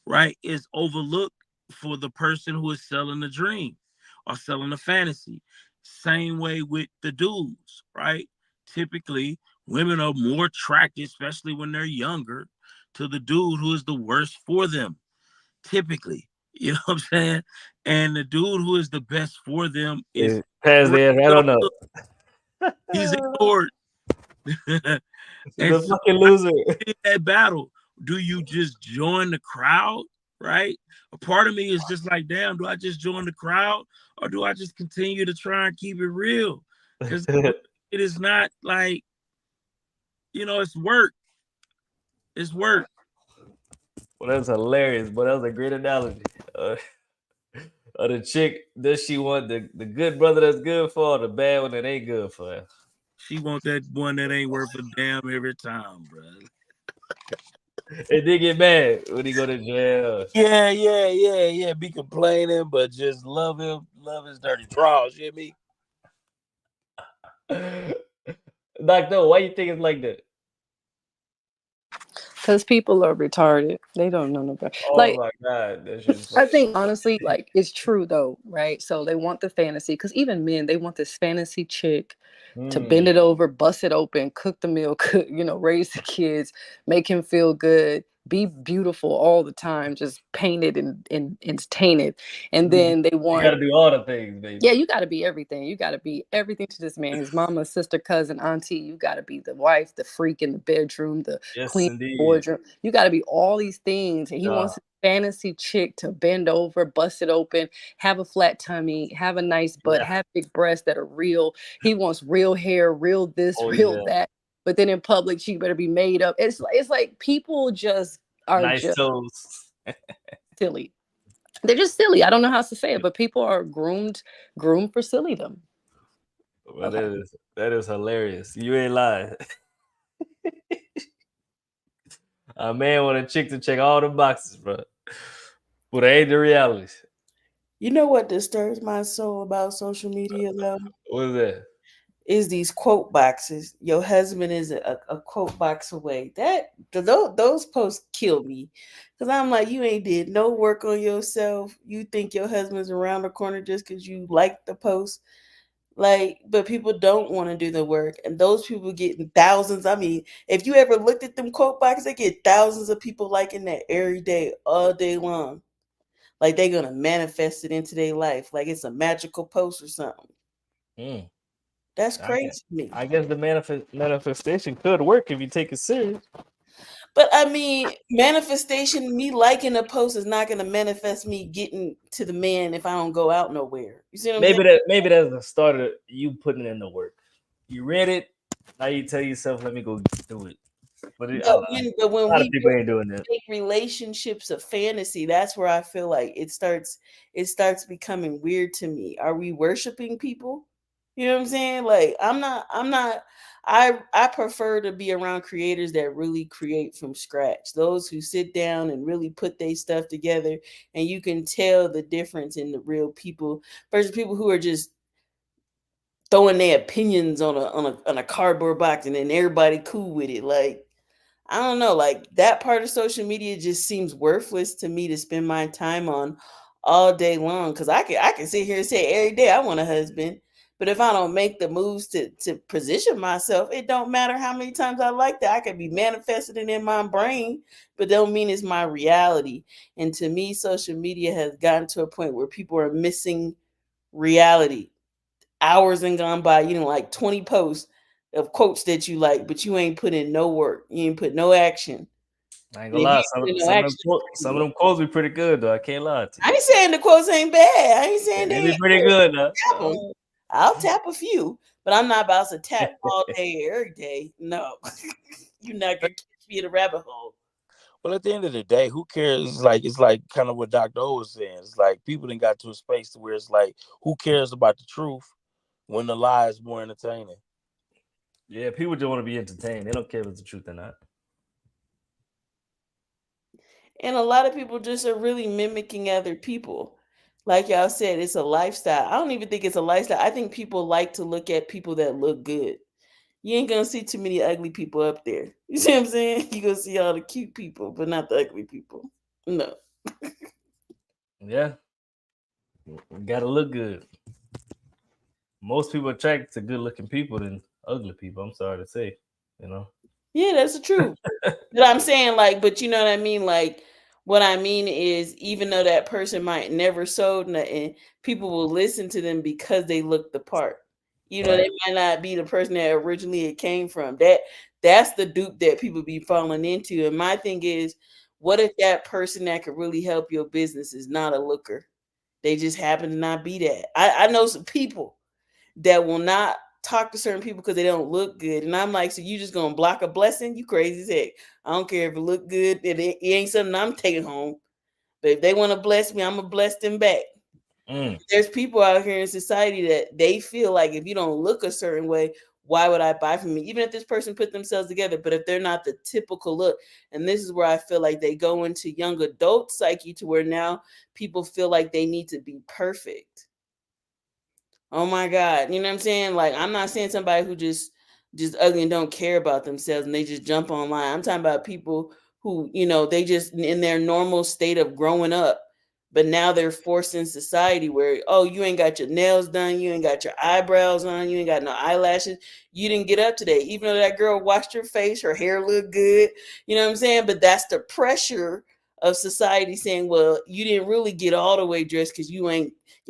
B: right, is overlooked for the person who is selling the dream or selling the fantasy. Same way with the dudes, right? Typically, women are more attracted, especially when they're younger, to the dude who is the worst for them. Typically, you know what I'm saying? And the dude who is the best for them is
A: Past the I don't know.
B: he's ignored. And
A: The
B: so
A: fucking loser.
B: in that battle, do you just join the crowd, right? A part of me is just like, damn, do I just join the crowd or do I just continue to try and keep it real? Because it is not like, it's work. It's work.
A: Well, that's hilarious, but that was a great analogy. The chick, does she want the good brother that's good for her, or the bad one that ain't good for her?
B: She wants that one that ain't worth a damn every time, bro.
A: And they get mad when he go to jail.
B: Yeah. Be complaining, but just love him, love his dirty draws. You hear me?
A: Doctor, why you think it's like that?
C: Because people are retarded. They don't know no better.
A: Oh
C: Like,
A: my god, that's just
C: I think honestly, like it's true though, right? So they want the fantasy, because even men, they want this fantasy chick to bend it over, bust it open, cook the meal, cook, raise the kids, make him feel good, be beautiful all the time, just painted and tainted. And then they
A: you
C: want,
A: gotta do all the things, baby.
C: yeah, you got to be everything. You got to be everything to this man. His mama, sister, cousin, auntie. You got to be the wife, the freak in the bedroom, the
A: Yes,
C: queen
A: indeed.
C: boardroom. You got to be all these things. And he
A: Yeah.
C: wants a fantasy chick to bend over, bust it open, have a flat tummy, have a nice butt,
A: Yeah.
C: have big breasts that are real. He wants real hair, real this,
A: Oh,
C: real
A: yeah.
C: that. But then in public, she better be made up. It's like people just are
A: Nice
C: just
A: toes.
C: silly. They're just silly. I don't know how else to say it, but people are groomed for sillydom.
A: Well, that is hilarious. You ain't lying. A man want a chick to check all the boxes, bro. But it ain't the reality.
E: You know what disturbs my soul about social media, though?
A: What is that?
E: Is these quote boxes. Your husband is a quote box away. Those posts kill me, because I'm like, you ain't did no work on yourself. You think your husband's around the corner just because you like the post. Like, but people don't want to do the work, and those people getting thousands. I mean, if you ever looked at them quote boxes, they get thousands of people liking that every day, all day long. Like they're gonna manifest it into their life, like it's a magical post or something.
A: Mm.
E: That's
A: I
E: crazy
A: guess,
E: to me.
A: I guess the manifestation could work if you take it serious.
E: But I mean, manifestation, me liking a post is not gonna manifest me getting to the man if I don't go out nowhere. You see what I'm saying?
A: Maybe that's the start of you putting in the work. You read it, now you tell yourself, let me go do it. But I don't know.
E: But
A: A
E: when
A: lot of
E: we
A: people ain't doing that.
E: make relationships a fantasy, that's where I feel like it starts becoming weird to me. Are we worshiping people? You know what I'm saying? Like I'm not I prefer to be around creators that really create from scratch. Those who sit down and really put their stuff together, and you can tell the difference in the real people versus people who are just throwing their opinions on a cardboard box and then everybody cool with it. Like, I don't know, like that part of social media just seems worthless to me to spend my time on all day long. Cause I can sit here and say every day I want a husband, but if I don't make the moves to position myself, it don't matter how many times I like that. I could be manifesting it in my brain, but don't mean it's my reality. And to me, social media has gotten to a point where people are missing reality. Hours and gone by, you know, like 20 posts of quotes that you like, but you ain't put in no work. You ain't put no action.
A: I ain't
E: And
A: gonna
E: if you
A: lie.
E: ain't put in no action,
A: Some of them quotes be pretty good though. I can't lie to
E: I
A: you.
E: ain't saying the quotes ain't bad. I ain't saying
A: They
E: they
A: be
E: ain't
A: pretty
E: good.
A: good though.
E: Tap 'em. I'll tap a few, but I'm not about to tap all day, every day. No. You're not gonna catch me in a rabbit hole.
B: Well, at the end of the day, who cares? It's like kind of what Dr. O was saying. It's like people done got to a space to where it's like, who cares about the truth when the lie is more entertaining?
A: Yeah, people just want to be entertained. They don't care if it's the truth or not.
E: And a lot of people just are really mimicking other people. Like y'all said, it's a lifestyle. I don't even think it's a lifestyle. I think people like to look at people that look good. You ain't gonna see too many ugly people up there. You see what I'm saying? You gonna see all the cute people, but not the ugly people. No.
A: Yeah, you gotta look good. Most people attract to good looking people than ugly people. I'm sorry to say, you know.
E: Yeah, that's the truth. But I'm saying, like, but you know what I mean? Like, what I mean is, even though that person might never sold nothing, people will listen to them because they look the part. You know, they might not be the person that originally it came from. That's the dupe that people be falling into. And my thing is, what if that person that could really help your business is not a looker? They just happen to not be that. I know some people that will not talk to certain people because they don't look good. And I'm like, so you just gonna block a blessing? You crazy as heck. I don't care if it look good. It ain't something I'm taking home. But if they want to bless me, I'm gonna bless them back. There's people out here in society that they feel like if you don't look a certain way, why would I buy from you? Even if this person put themselves together, but if they're not the typical look, and this is where I feel like they go into young adult psyche to where now people feel like they need to be perfect. Oh my God. You know what I'm saying? Like, I'm not saying somebody who just ugly and don't care about themselves and they just jump online. I'm talking about people who, you know, they just in their normal state of growing up, but now they're forced in society where, oh, you ain't got your nails done, you ain't got your eyebrows on, you ain't got no eyelashes, you didn't get up today. Even though that girl washed her face, her hair looked good, you know what I'm saying? But that's the pressure of society saying, well, you didn't really get all the way dressed because your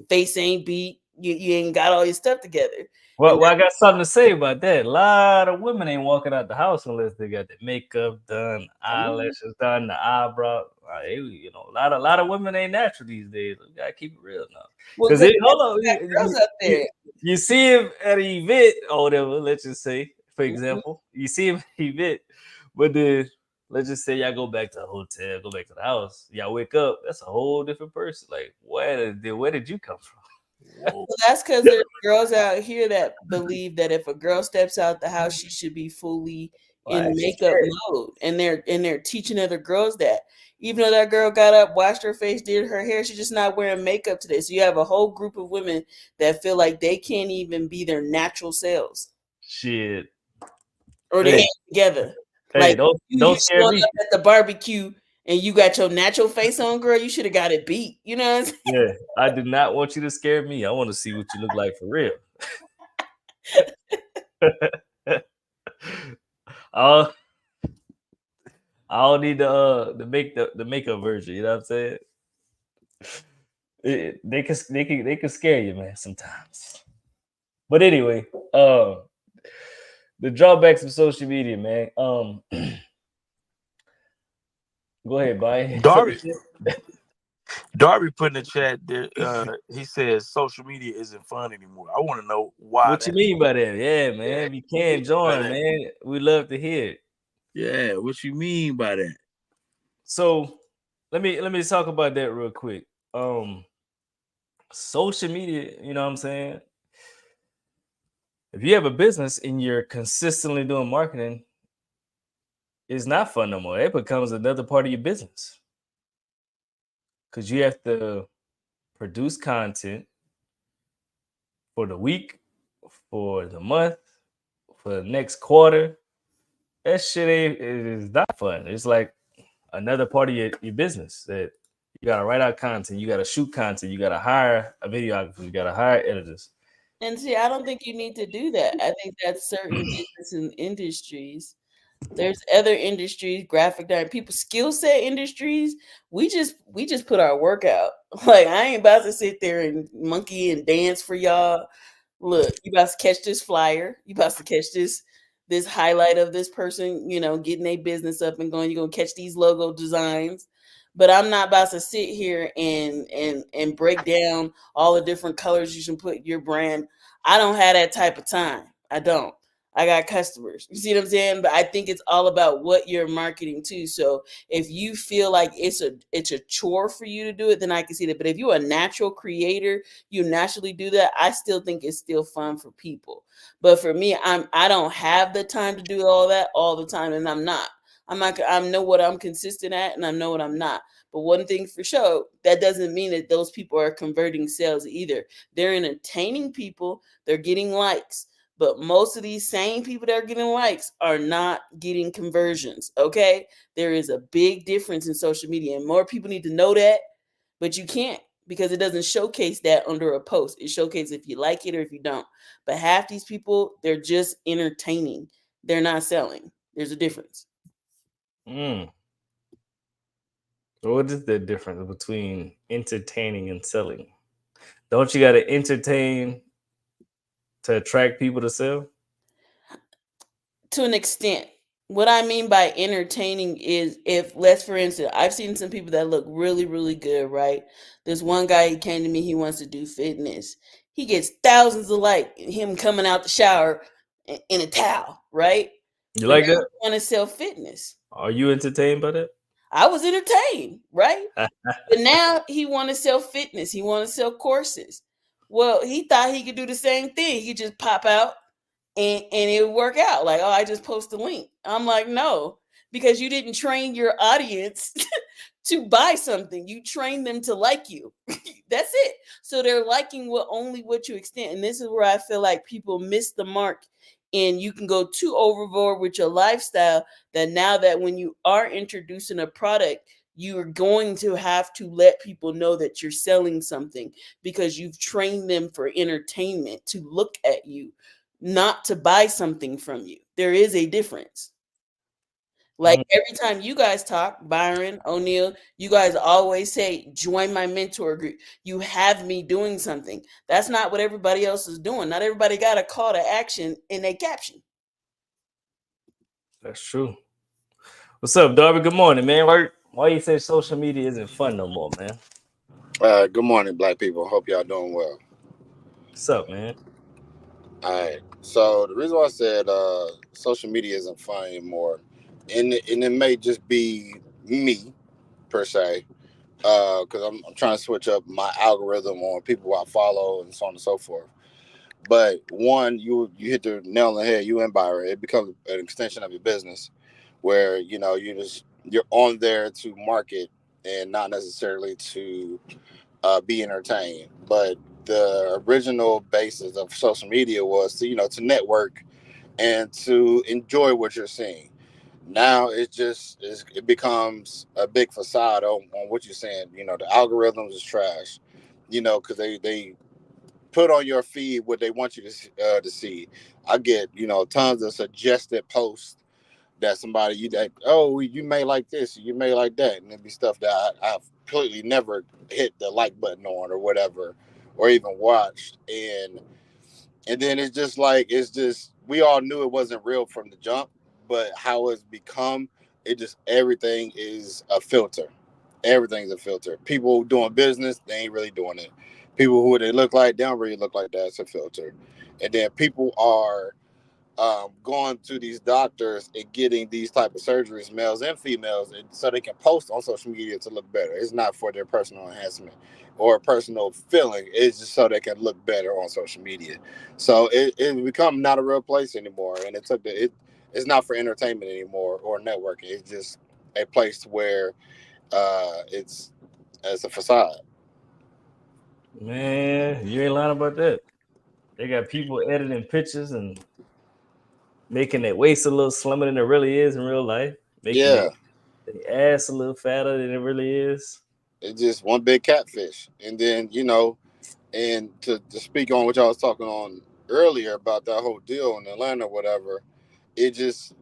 E: face ain't beat, you ain't got all your stuff together.
A: Well, I got something to say about that. A lot of women ain't walking out the house unless they got the makeup done, eyelashes done, the eyebrow. You know, a lot of women ain't natural these days. We gotta keep it real now. Because hold on,
E: girls up there.
A: you see him at an event or whatever. Let's just say, for example, you see him at an event, but then let's just say y'all go back to the hotel, go back to the house. Y'all wake up, that's a whole different person. Like, where did you come from?
E: Well, that's because there's girls out here that believe that if a girl steps out the house, she should be fully in makeup mode, and they're teaching other girls that. Even though that girl got up, washed her face, did her hair, she's just not wearing makeup today. So you have a whole group of women that feel like they can't even be their natural selves.
A: Shit.
E: Or they ain't together.
A: Hey,
E: like
A: don't scare me.
E: Up at the barbecue and you got your natural face on, girl, you should have got it beat. You know what I'm saying?
A: Yeah, I do not want you to scare me. I want to see what you look like for real. I don't need the makeup version. You know what I'm saying? They can scare you, man, sometimes. But anyway, the drawbacks of social media, man. Go ahead, Byron.
B: Darby put in the chat there. He says social media isn't fun anymore. I want to know why.
A: What you mean by that? Yeah, man. If you can join, man, we love to hear it.
B: Yeah, what you mean by that?
A: So let me talk about that real quick. Social media, you know what I'm saying? If you have a business and you're consistently doing marketing, it's not fun no more. It becomes another part of your business. Because you have to produce content for the week, for the month, for the next quarter, that shit is not fun. It's like another part of your business that you gotta write out content, you gotta shoot content, you gotta hire a videographer, you gotta hire editors.
E: And see, I don't think you need to do that. I think that's certain business and industries. There's other industries, graphic design, people skill set industries. We just put our work out. Like I ain't about to sit there and monkey and dance for y'all. Look, you about to catch this flyer. You about to catch this highlight of this person, getting a business up and going. You're gonna catch these logo designs. But I'm not about to sit here and break down all the different colors you should put in your brand. I don't have that type of time. I don't. I got customers. You see what I'm saying? But I think it's all about what you're marketing to. So if you feel like it's a chore for you to do it, then I can see that. But if you're a natural creator, you naturally do that. I still think it's still fun for people. But for me, I don't have the time to do all that all the time, and I'm not. I know what I'm consistent at, and I know what I'm not. But one thing for sure, that doesn't mean that those people are converting sales either. They're entertaining people. They're getting likes. But most of these same people that are getting likes are not getting conversions. Okay. There is a big difference in social media, and more people need to know that, but you can't because it doesn't showcase that under a post. It showcases if you like it or if you don't. But half these people, they're just entertaining. They're not selling. There's a difference.
A: Mm. So what is the difference between entertaining and selling? Don't you gotta entertain to attract people to sell?
E: To an extent. What I mean by entertaining is if, let's for instance, I've seen some people that look really, really good, right? There's one guy, he came to me, he wants to do fitness. He gets thousands of like him coming out the shower in a towel, right?
A: You
E: But
A: like
E: now
A: that?
E: he want to sell fitness.
A: Are you entertained by that?
E: I was entertained, right? But now he want to sell fitness. He want to sell courses. Well, he thought he could do the same thing. He could just pop out and it would work out. Like, oh, I just post a link. I'm like, no, because you didn't train your audience to buy something. You train them to like you. That's it. So they're liking only what you extend. And this is where I feel like people miss the mark. And you can go too overboard with your lifestyle that now that when you are introducing a product, you're going to have to let people know that you're selling something because you've trained them for entertainment to look at you, not to buy something from you. There is a difference. Like every time you guys talk, Byron, O'Neill, you guys always say, join my mentor group. You have me doing something. That's not what everybody else is doing. Not everybody got a call to action in their caption.
A: That's true. What's up, Darby? Good morning, man. Why you say social media isn't fun no more, man?
F: Good morning, black people. Hope y'all doing well.
A: What's up, man?
F: All right. So the reason why I said social media isn't fun anymore, and it may just be me per se, because I'm trying to switch up my algorithm on people I follow and so on and so forth. But one, you hit the nail on the head. You and Byron, it becomes an extension of your business, where you're on there to market and not necessarily to be entertained. But the original basis of social media was to network and to enjoy what you're seeing. Now it becomes a big facade on what you're saying. The algorithms is trash. Because they put on your feed what they want you to see. I get tons of suggested posts that somebody you may like this, you may like that, and it'd be stuff that I've completely never hit the like button on or whatever, or even watched, and then it's just we all knew it wasn't real from the jump, but how it's become, everything is a filter. Everything's a filter. People doing business, they ain't really doing it. People who they look like, they don't really look like that. It's a filter, and then people are going to these doctors and getting these type of surgeries, males and females, and so they can post on social media to look better. It's not for their personal enhancement or personal feeling. It's just so they can look better on social media. So it become not a real place anymore, and it's not for entertainment anymore or networking. It's just a place where it's a facade.
A: Man, you ain't lying about that. They got people editing pictures and making their waist a little slimmer than it really is in real life, making
F: Yeah,
A: their ass a little fatter than it really is.
F: it's just one big catfish. And then, and to speak on what y'all was talking on earlier about that whole deal in Atlanta or whatever, it just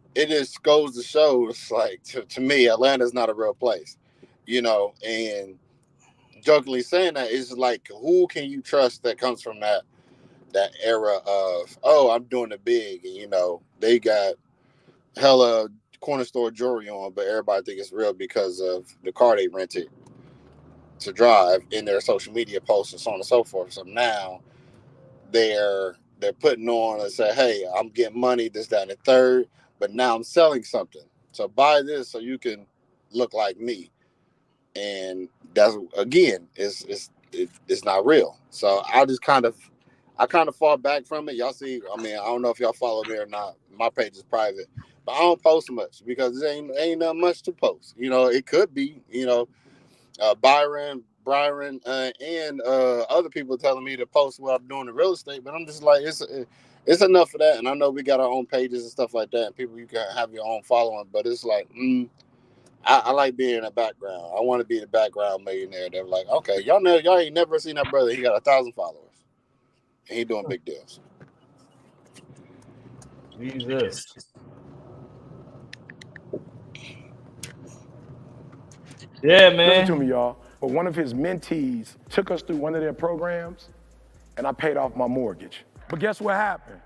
F: goes to show, it's like, to me, Atlanta's not a real place, and jokingly saying that, it's like, who can you trust that comes from that era of, oh, I'm doing it big, and they got hella corner store jewelry on, but everybody think it's real because of the car they rented to drive in their social media posts and so on and so forth. So now they're putting on and say, hey, I'm getting money, this, that, and the third, but now I'm selling something. So buy this so you can look like me. And that's, again, it's not real. So I kind of fall back from it. Y'all see, I mean, I don't know if y'all follow me or not. My page is private, but I don't post much because there ain't not much to post. It could be, Byron, and other people telling me to post what I'm doing in real estate, but I'm just like, it's enough of that. And I know we got our own pages and stuff like that, and people, you can have your own following, but it's like, I like being in the background. I want to be the background millionaire. They're like, okay, y'all ain't never seen that brother. He got 1,000 followers, and he doing big deals.
A: Jesus. Yeah, man.
G: Listen to me, y'all. But one of his mentees took us through one of their programs, and I paid off my mortgage. But guess what happened?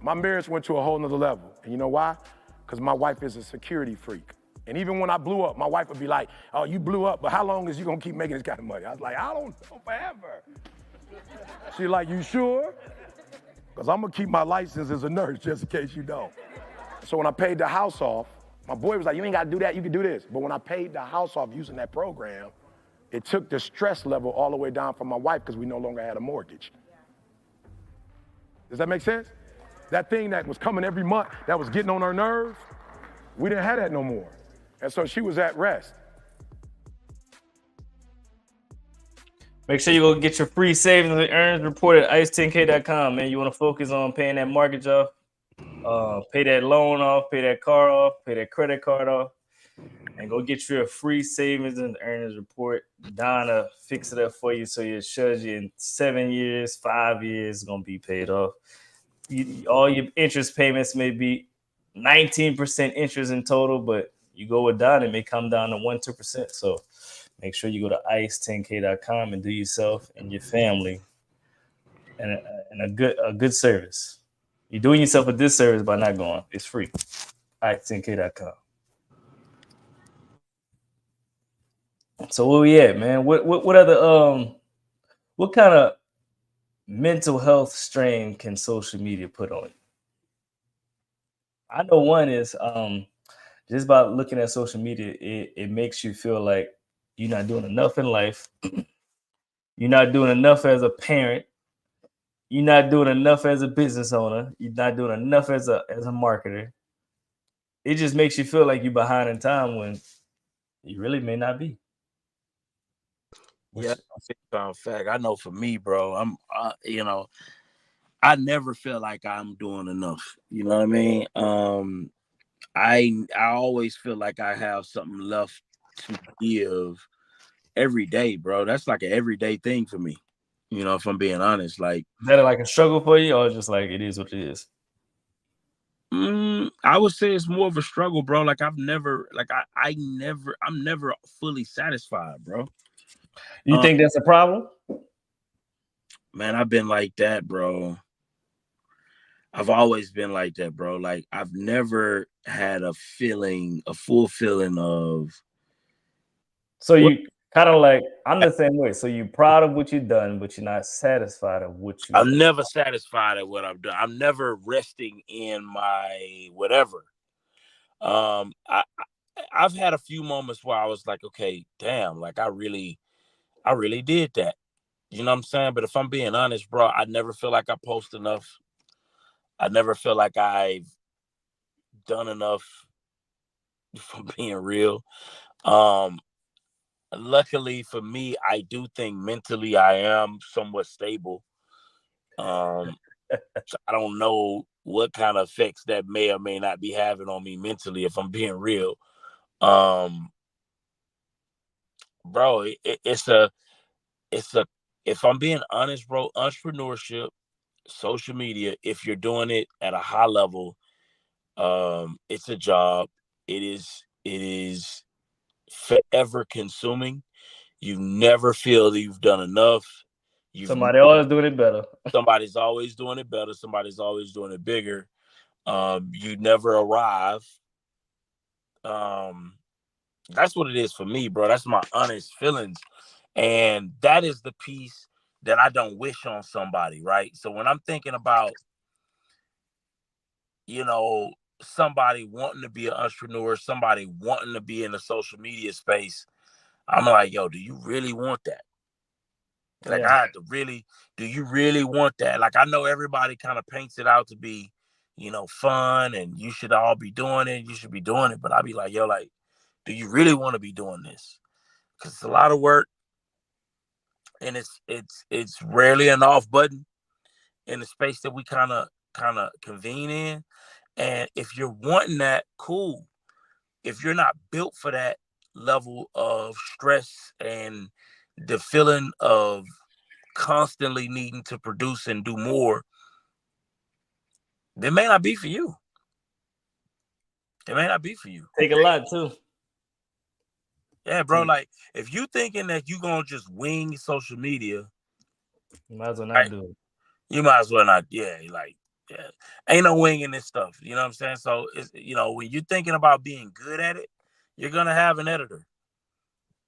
G: My marriage went to a whole nother level. And you know why? Because my wife is a security freak. And even when I blew up, my wife would be like, oh, you blew up, but how long is you gonna keep making this kind of money? I was like, I don't know, forever. She's like, you sure? Because I'm gonna keep my license as a nurse just in case you don't. So when I paid the house off, my boy was like, you ain't gotta do that, you can do this. But when I paid the house off using that program, it took the stress level all the way down for my wife because we no longer had a mortgage. Does that make sense? That thing that was coming every month, that was getting on her nerves, we didn't have that no more. And so she was at rest.
A: Make sure you go get your free savings and earnings report at ice10k.com, man. You want to focus on paying that mortgage off, pay that loan off, pay that car off, pay that credit card off, and go get you a free savings and earnings report. Donna fix it up for you so it shows you in 7 years, 5 years, it's going to be paid off. All your interest payments may be 19% interest in total, but you go with Donna, it may come down to 1-2%. So make sure you go to ice10k.com and do yourself and your family and a good service. You're doing yourself a disservice by not going. It's free. ice10k.com. So where we at, man? What other what kind of mental health strain can social media put on you? I know one is just by looking at social media, it makes you feel like you're not doing enough in life. You're not doing enough as a parent. You're not doing enough as a business owner. You're not doing enough as a marketer. It just makes you feel like you're behind in time when you really may not be.
B: Yeah, fact. I know for me, bro, I never feel like I'm doing enough. You know what I mean? I always feel like I have something left to give every day, bro. That's like an everyday thing for me. If I'm being honest, like,
A: is that like a struggle for you, or just like it is what it is?
B: I would say it's more of a struggle, bro. Like I'm never fully satisfied, bro.
A: You think that's a problem?
B: Man, I've been like that, bro. I've always been like that, bro. Like I've never had a full feeling of.
A: So you kind of like, I'm the same way. So you're proud of what you've done, but you're not satisfied of what you.
B: I'm never satisfied at what I've done. I'm never resting in my whatever. I've had a few moments where I was like, okay, damn, like I really did that. You know what I'm saying? But if I'm being honest, bro, I never feel like I post enough. I never feel like I've done enough, if I'm being real. Luckily for me, I do think mentally I am somewhat stable. So I don't know what kind of effects that may or may not be having on me mentally, if I'm being real. Bro, it's a, if I'm being honest, bro, entrepreneurship, social media, if you're doing it at a high level, it's a job. It is forever consuming. You never feel that you've done enough.
A: Somebody always doing it better.
B: Somebody's always doing it better. Somebody's always doing it bigger. You never arrive. That's what it is for me, bro. That's my honest feelings. And that is the piece that I don't wish on somebody, right? So when I'm thinking about, somebody wanting to be an entrepreneur, somebody wanting to be in the social media space, I'm like, yo, do you really want that? Like, I have to really, do you really want that? Like, I know everybody kind of paints it out to be, fun, and you should all be doing it. You should be doing it. But I'll be like, yo, like, do you really want to be doing this? Because it's a lot of work, and it's rarely an off button in the space that we kind of convene in. And if you're wanting that, cool. If you're not built for that level of stress and the feeling of constantly needing to produce and do more, it may not be for you. It may not be for you.
A: Take a lot too.
B: Yeah, bro. Like, if you thinking that you gonna just wing social media,
A: you might as well not do it.
B: You might as well not. Yeah, like, yeah, ain't no winging this stuff. You know what I'm saying? So it's, when you're thinking about being good at it, you're gonna have an editor.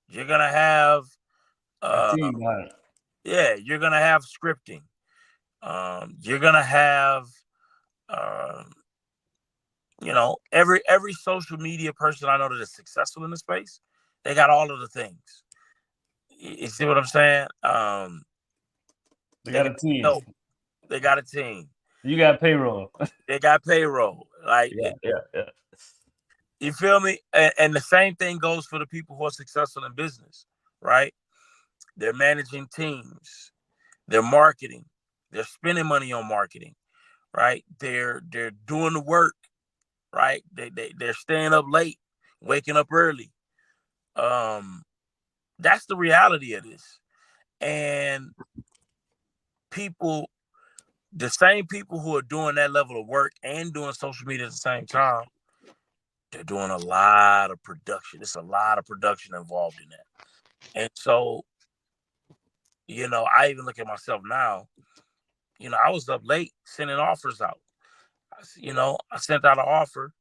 B: You're gonna have yeah, you're gonna have scripting. You're gonna have every social media person I know that is successful in the space, they got all of the things. You see what I'm saying?
A: They got a team.
B: They got a team.
A: You got payroll.
B: They got payroll. Like,
A: yeah.
B: You feel me? And the same thing goes for the people who are successful in business, right? They're managing teams. They're marketing. They're spending money on marketing, right? They're doing the work, right? They're staying up late, waking up early. That's the reality of this. And the same people who are doing that level of work and doing social media at the same time, they're doing a lot of production. There's a lot of production involved in that. And so, I even look at myself now, I was up late sending offers out. I sent out an offer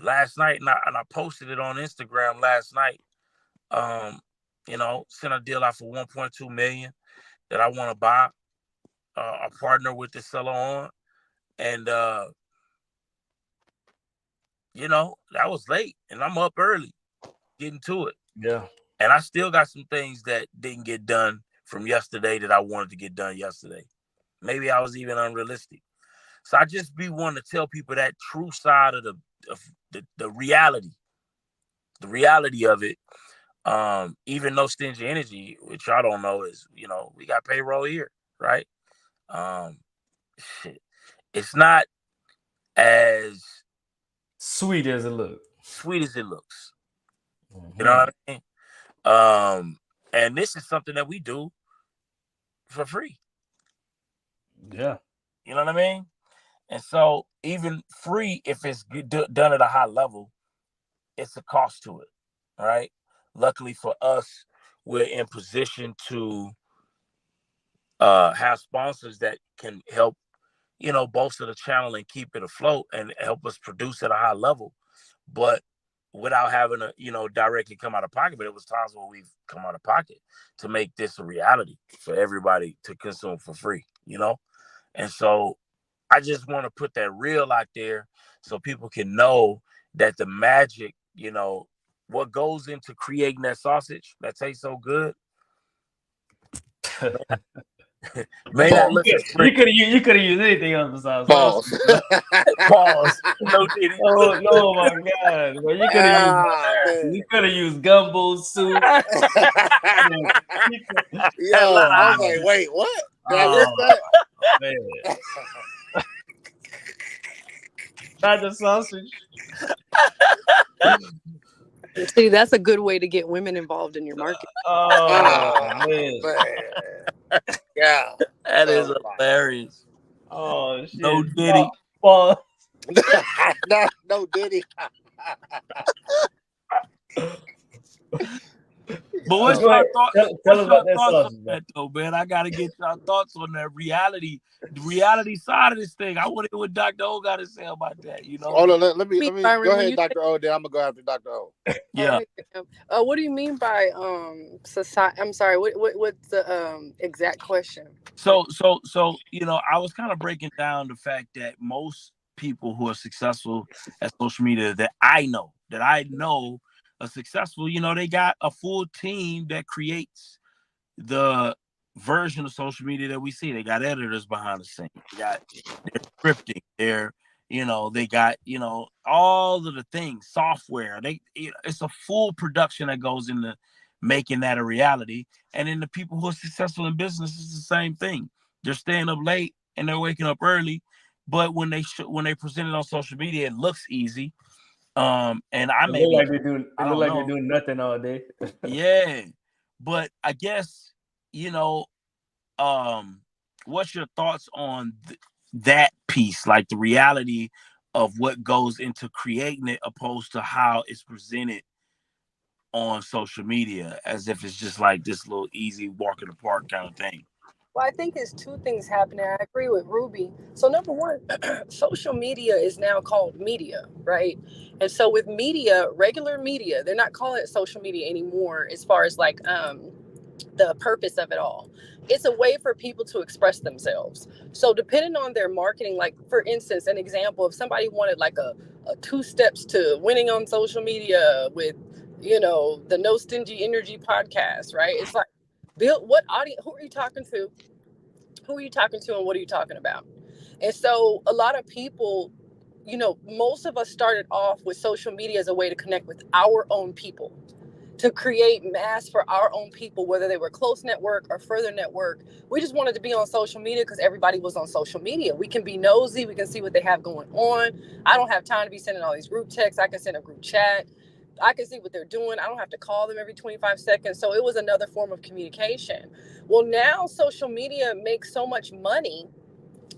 B: last night, and I posted it on Instagram last night. Sent a deal out for $1.2 million that I want to buy a partner with the seller on. And, that was late, and I'm up early getting to it.
A: Yeah.
B: And I still got some things that didn't get done from yesterday that I wanted to get done yesterday. Maybe I was even unrealistic. So I just be wanting to tell people that true side of the reality. The reality of it. Even though Stingy Energy, which y'all don't know, is, we got payroll here, right? It's not as
A: sweet as it looks.
B: Mm-hmm. You know what I mean? And this is something that we do for free.
A: Yeah.
B: You know what I mean? And so even free, if it's done at a high level, it's a cost to it, right? Luckily for us, we're in position to have sponsors that can help, bolster the channel and keep it afloat and help us produce at a high level. But without having to, directly come out of pocket. But it was times where we've come out of pocket to make this a reality for everybody to consume for free, And so I just want to put that real out there so people can know that the magic, what goes into creating that sausage that tastes so good.
A: May not look you could have used anything else besides
F: pause.
B: Pause. No,
A: no, my God! Well, you could have used gumbo soup.
F: Yo, I was like, wait, what? that?
A: Man. Not the sausage.
C: See, that's a good way to get women involved in your market.
A: Oh man.
F: Yeah.
B: That is
F: Oh,
B: hilarious.
A: Oh shit.
B: No Diddy.
A: Pause.
F: no Diddy.
B: But what's
A: Go
B: your
A: ahead.
B: thoughts?
A: Tell
B: What's
A: us
B: your
A: about that
B: thoughts
A: sausage,
B: on
A: man.
B: that, though, man? I gotta get your thoughts on the reality side of this thing. I want to hear what Dr. O got to say about that. You know?
F: Hold on, let me
C: Byron,
F: go
C: when
F: ahead,
C: you
F: Dr. O. Then I'm gonna go after Dr. O.
B: Yeah.
C: What do you mean by society? I'm sorry. What's the exact question?
B: So, you know, I was kind of breaking down the fact that most people who are successful at social media that I know are successful, you know, they got a full team that creates the version of social media that we see. They got editors behind the scenes. They're scripting. They got, all of the things, software. It's a full production that goes into making that a reality. And then the people who are successful in business is the same thing. They're staying up late and they're waking up early, but when they present it on social media, it looks easy. And I
A: It
B: may
A: look
B: be,
A: like they're doing. It
B: I
A: look
B: don't
A: like
B: know.
A: they're doing nothing all day.
B: Yeah, but I guess what's your thoughts on that piece, like the reality of what goes into creating it, opposed to how it's presented on social media, as if it's just like this little easy walk in the park kind of thing?
C: Well, I think it's two things happening. I agree with Ruby. So number one, social media is now called media, right? And so with media, regular media, they're not calling it social media anymore as far as like the purpose of it all. It's a way for people to express themselves. So depending on their marketing, like for instance, an example, if somebody wanted like a 2 steps to winning on social media with, the No Stingy Energy podcast, right? It's like, build what audience, who are you talking to? Who are you talking to and what are you talking about? And so a lot of people, most of us started off with social media as a way to connect with our own people, to create mass for our own people, whether they were close network or further network. We just wanted to be on social media because everybody was on social media. We can be nosy. We can see what they have going on. I don't have time to be sending all these group texts. I can send a group chat. I can see what they're doing. I don't have to call them every 25 seconds. So it was another form of communication. Well, now social media makes so much money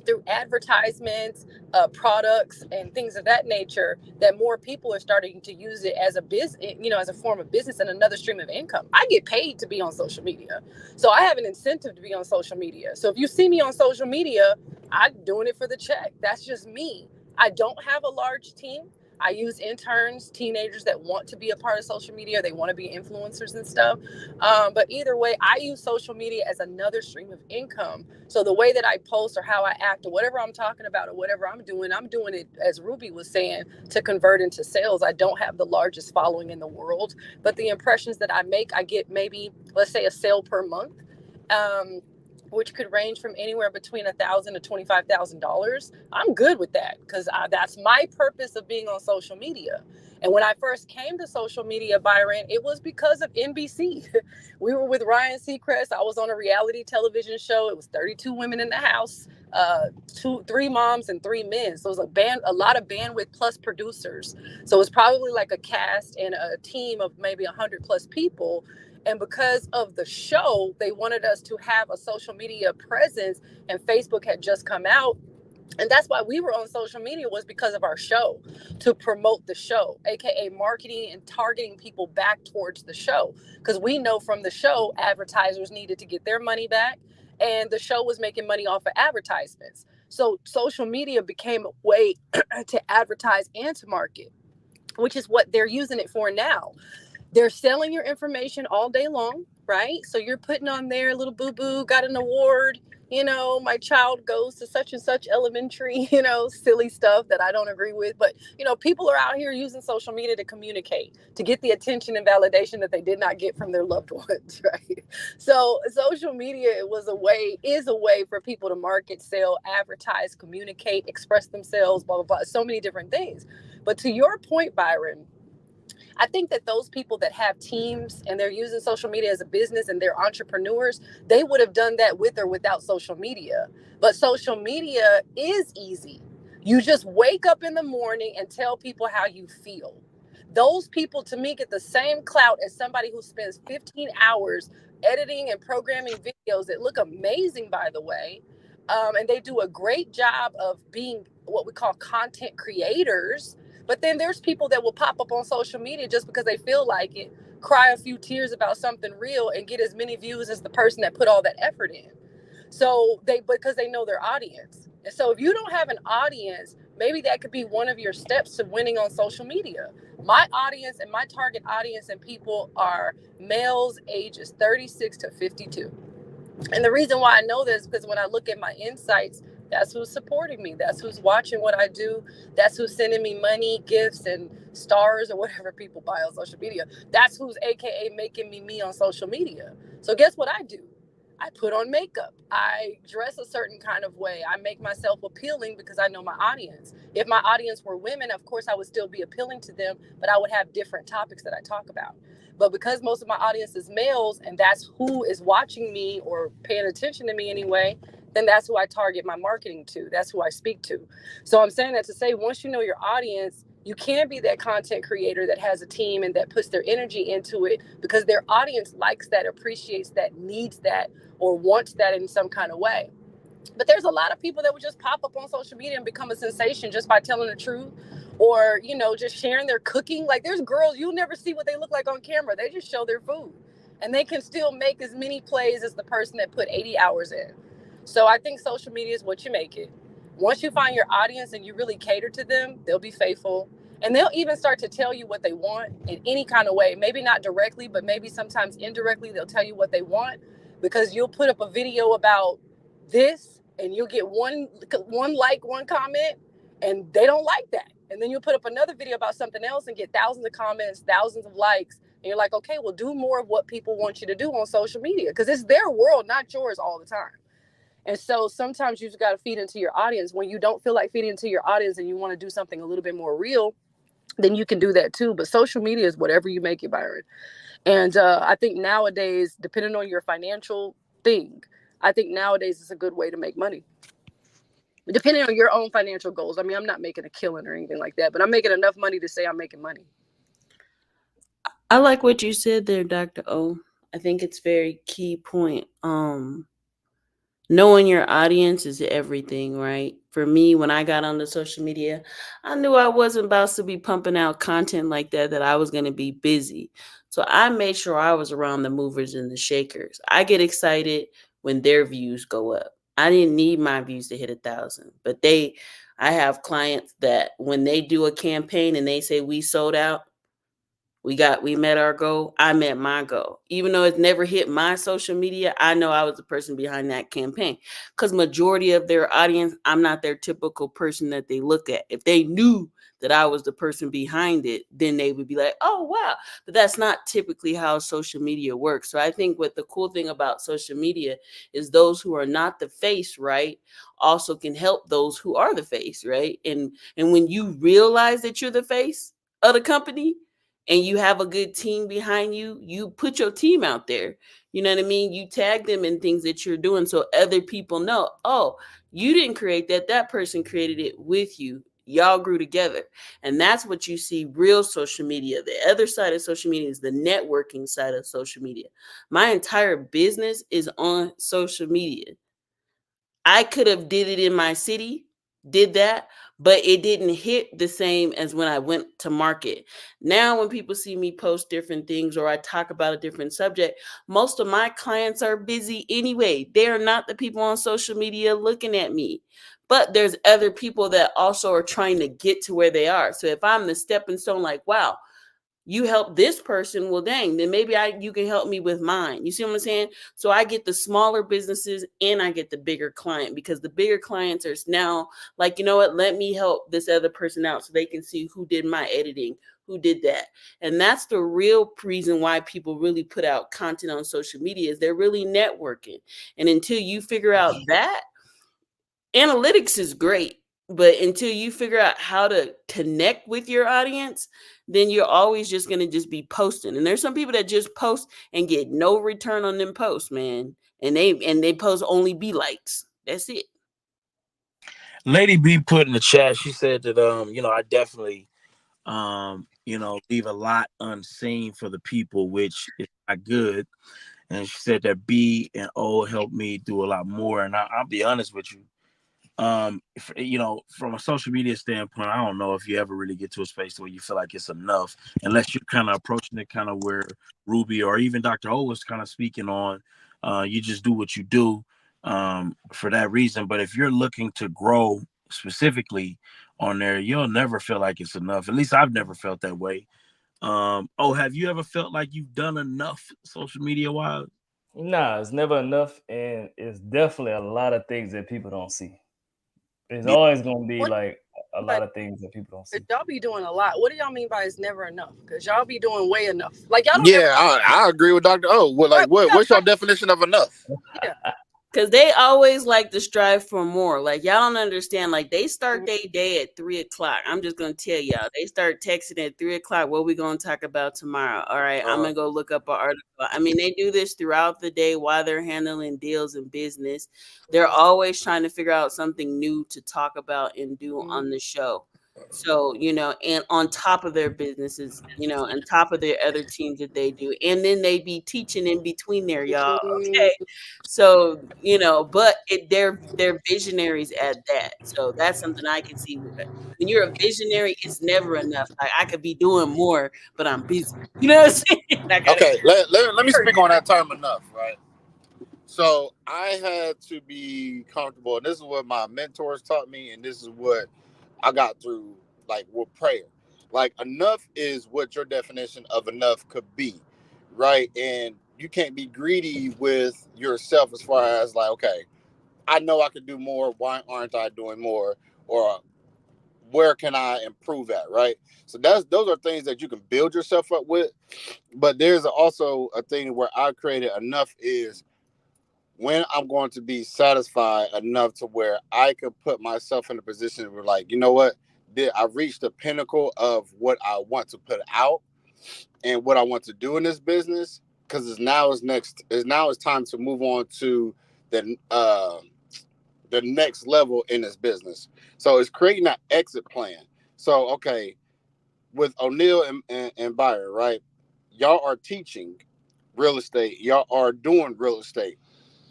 C: through advertisements, products, and things of that nature, that more people are starting to use it as a business, as a form of business and another stream of income. I get paid to be on social media, so I have an incentive to be on social media. So if you see me on social media, I'm doing it for the check. That's just me. I don't have a large team. I use interns, teenagers that want to be a part of social media. They want to be influencers and stuff. But either way, I use social media as another stream of income. So the way that I post or how I act or whatever I'm talking about or whatever I'm doing it, as Ruby was saying, to convert into sales. I don't have the largest following in the world, but the impressions that I make, I get maybe, let's say, a sale per month. Which could range from anywhere between $1,000 to $25,000. I'm good with that because that's my purpose of being on social media. And when I first came to social media, Byron, it was because of NBC. We were with Ryan Seacrest. I was on a reality television show. It was 32 women in the house, 3 moms and 3 men. So it was a lot of bandwidth plus producers. So it was probably like a cast and a team of maybe 100 plus people. And because of the show, they wanted us to have a social media presence, and Facebook had just come out. And that's why we were on social media, was because of our show, to promote the show, aka marketing and targeting people back towards the show. Because we know from the show, advertisers needed to get their money back, and the show was making money off of advertisements. So social media became a way to advertise and to market, which is what they're using it for now. They're selling your information all day long, right? So you're putting on there, little boo-boo got an award, my child goes to such and such elementary, silly stuff that I don't agree with. But, people are out here using social media to communicate, to get the attention and validation that they did not get from their loved ones, right? So social media is a way for people to market, sell, advertise, communicate, express themselves, blah, blah, blah, so many different things. But to your point, Byron, I think that those people that have teams and they're using social media as a business and they're entrepreneurs, they would have done that with or without social media. But social media is easy. You just wake up in the morning and tell people how you feel. Those people, to me, get the same clout as somebody who spends 15 hours editing and programming videos that look amazing, by the way. And they do a great job of being what we call content creators. But then there's people that will pop up on social media just because they feel like it, cry a few tears about something real, and get as many views as the person that put all that effort in. So because they know their audience. And so if you don't have an audience, maybe that could be one of your steps to winning on social media. My audience and my target audience and people are males ages 36 to 52. And the reason why I know this is because when I look at my insights, that's who's supporting me. That's who's watching what I do. That's who's sending me money, gifts, and stars or whatever people buy on social media. That's who's AKA making me on social media. So guess what I do? I put on makeup. I dress a certain kind of way. I make myself appealing because I know my audience. If my audience were women, of course, I would still be appealing to them, but I would have different topics that I talk about. But because most of my audience is males and that's who is watching me or paying attention to me anyway, then that's who I target my marketing to. That's who I speak to. So I'm saying that to say, once you know your audience, you can be that content creator that has a team and that puts their energy into it because their audience likes that, appreciates that, needs that, or wants that in some kind of way. But there's a lot of people that would just pop up on social media and become a sensation just by telling the truth or, just sharing their cooking. Like there's girls, you'll never see what they look like on camera. They just show their food and they can still make as many plays as the person that put 80 hours in. So I think social media is what you make it. Once you find your audience and you really cater to them, they'll be faithful. And they'll even start to tell you what they want in any kind of way. Maybe not directly, but maybe sometimes indirectly, they'll tell you what they want because you'll put up a video about this and you'll get one like, one comment, and they don't like that. And then you'll put up another video about something else and get thousands of comments, thousands of likes. And you're like, okay, well, do more of what people want you to do on social media because it's their world, not yours all the time. And so sometimes you just got to feed into your audience. When you don't feel like feeding into your audience and you want to do something a little bit more real, then you can do that too. But social media is whatever you make it, Byron. And I think nowadays, depending on your financial thing, I think nowadays it's a good way to make money. Depending on your own financial goals. I mean, I'm not making a killing or anything like that, but I'm making enough money to say I'm making money.
E: I like what you said there, Dr. O. I think it's a very key point. Knowing your audience is everything, right? For me, when I got on the social media, I knew I wasn't about to be pumping out content like that I was going to be busy. So I made sure I was around the movers and the shakers. I get excited when their views go up. I didn't need my views to hit 1,000, but I have clients that when they do a campaign and they say we sold out, we met our goal. I met my goal. Even though it's never hit my social media, I know I was the person behind that campaign because majority of their audience, I'm not their typical person that they look at. If they knew that I was the person behind it, then they would be like, oh, wow. But that's not typically how social media works. So I think what the cool thing about social media is those who are not the face, right, also can help those who are the face, right? And when you realize that you're the face of the company, and you have a good team behind you, you put your team out there. You know what I mean? You tag them in things that you're doing so other people know, oh, you didn't create that. That person created it with you. Y'all grew together. And that's what you see real social media. The other side of social media is the networking side of social media. My entire business is on social media. I could have did it in my city, did that, but it didn't hit the same as when I went to market. Now, when people see me post different things or I talk about a different subject, most of my clients are busy anyway. They are not the people on social media looking at me. But there's other people that also are trying to get to where they are. So if I'm the stepping stone, like, wow, you help this person, well, dang, then maybe you can help me with mine. You see what I'm saying? So I get the smaller businesses and I get the bigger client because the bigger clients are now like, you know what, let me help this other person out so they can see who did my editing, who did that. And that's the real reason why people really put out content on social media is they're really networking. And until you figure out that, analytics is great. But until you figure out how to connect with your audience, then you're always just going to just be posting. And there's some people that just post and get no return on them posts, man. And they post only be likes. That's it.
B: Lady B put in the chat, she said that I definitely leave a lot unseen for the people, which is not good. And she said that B and O helped me do a lot more. And I'll be honest with you. From a social media standpoint, I don't know if you ever really get to a space where you feel like it's enough, unless you're kind of approaching it kind of where Ruby or even Dr. O was kind of speaking on. You just do what you do for that reason. But if you're looking to grow specifically on there, you'll never feel like it's enough. At least I've never felt that way. Have you ever felt like you've done enough social media wise?
A: Nah, it's never enough, and it's definitely a lot of things that people don't see. It's always gonna be like a lot of things that people don't see.
C: Y'all be doing a lot. What do y'all mean by it's never enough? Because y'all be doing way enough. Like y'all don't
F: I agree with Dr. O. What's your definition of enough?
C: Yeah.
E: Because they always like to strive for more. Like, y'all don't understand. Like, they start their day at 3 o'clock. I'm just going to tell y'all. They start texting at 3 o'clock. What we going to talk about tomorrow? All right, I'm going to go look up an article. I mean, they do this throughout the day while they're handling deals and business. They're always trying to figure out something new to talk about and do on the show. So, and on top of their businesses, on top of their other teams that they do. And then they be teaching in between there, y'all. Okay. So, but they're visionaries at that. So that's something I can see. When you're a visionary, it's never enough. Like, I could be doing more, but I'm busy. You know what I'm saying?
F: Okay, let me speak on that term enough, right? So I had to be comfortable, and this is what my mentors taught me, and this is what I got through, like, with prayer. Like, enough is what your definition of enough could be, right? And you can't be greedy with yourself as far as, like, okay, I know I could do more. Why aren't I doing more? Or where can I improve at, right? So those are things that you can build yourself up with. But there's also a thing where I created enough is when I'm going to be satisfied enough to where I could put myself in a position where, like, you know what, I reached the pinnacle of what I want to put out and what I want to do in this business, because it's time to move on to the next level in this business. So it's creating that exit plan. So, okay, with O'Neal and Byron, right? Y'all are teaching real estate. Y'all are doing real estate.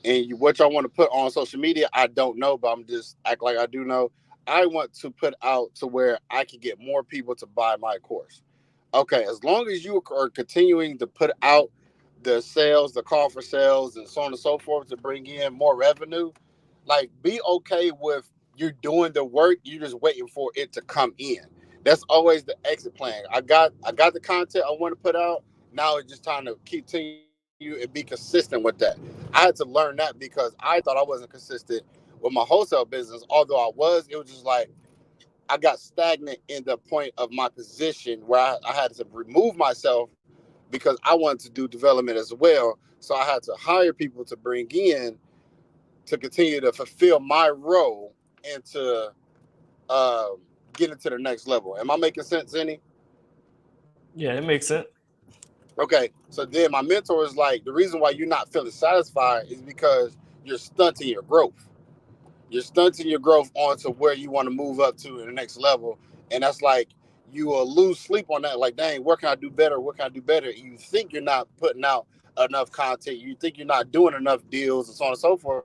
F: And what y'all want to put on social media, I don't know, but I'm just act like I do know. I want to put out to where I can get more people to buy my course. Okay, as long as you are continuing to put out the sales, the call for sales, and so on and so forth to bring in more revenue, like, be okay with you doing the work. You're just waiting for it to come in. That's always the exit plan. I got the content I want to put out. Now it's just time to continue and be consistent with that. I had to learn that because I thought I wasn't consistent with my wholesale business. Although I was, it was just like I got stagnant in the point of my position where I had to remove myself because I wanted to do development as well. So I had to hire people to bring in to continue to fulfill my role and to get into the next level. Am I making sense, any?
A: Yeah, it makes sense.
F: Okay, so then my mentor is like, the reason why you're not feeling satisfied is because you're stunting your growth. You're stunting your growth onto where you want to move up to in the next level. And that's like, you will lose sleep on that. Like, dang, where can I do better? What can I do better? You think you're not putting out enough content. You think you're not doing enough deals and so on and so forth.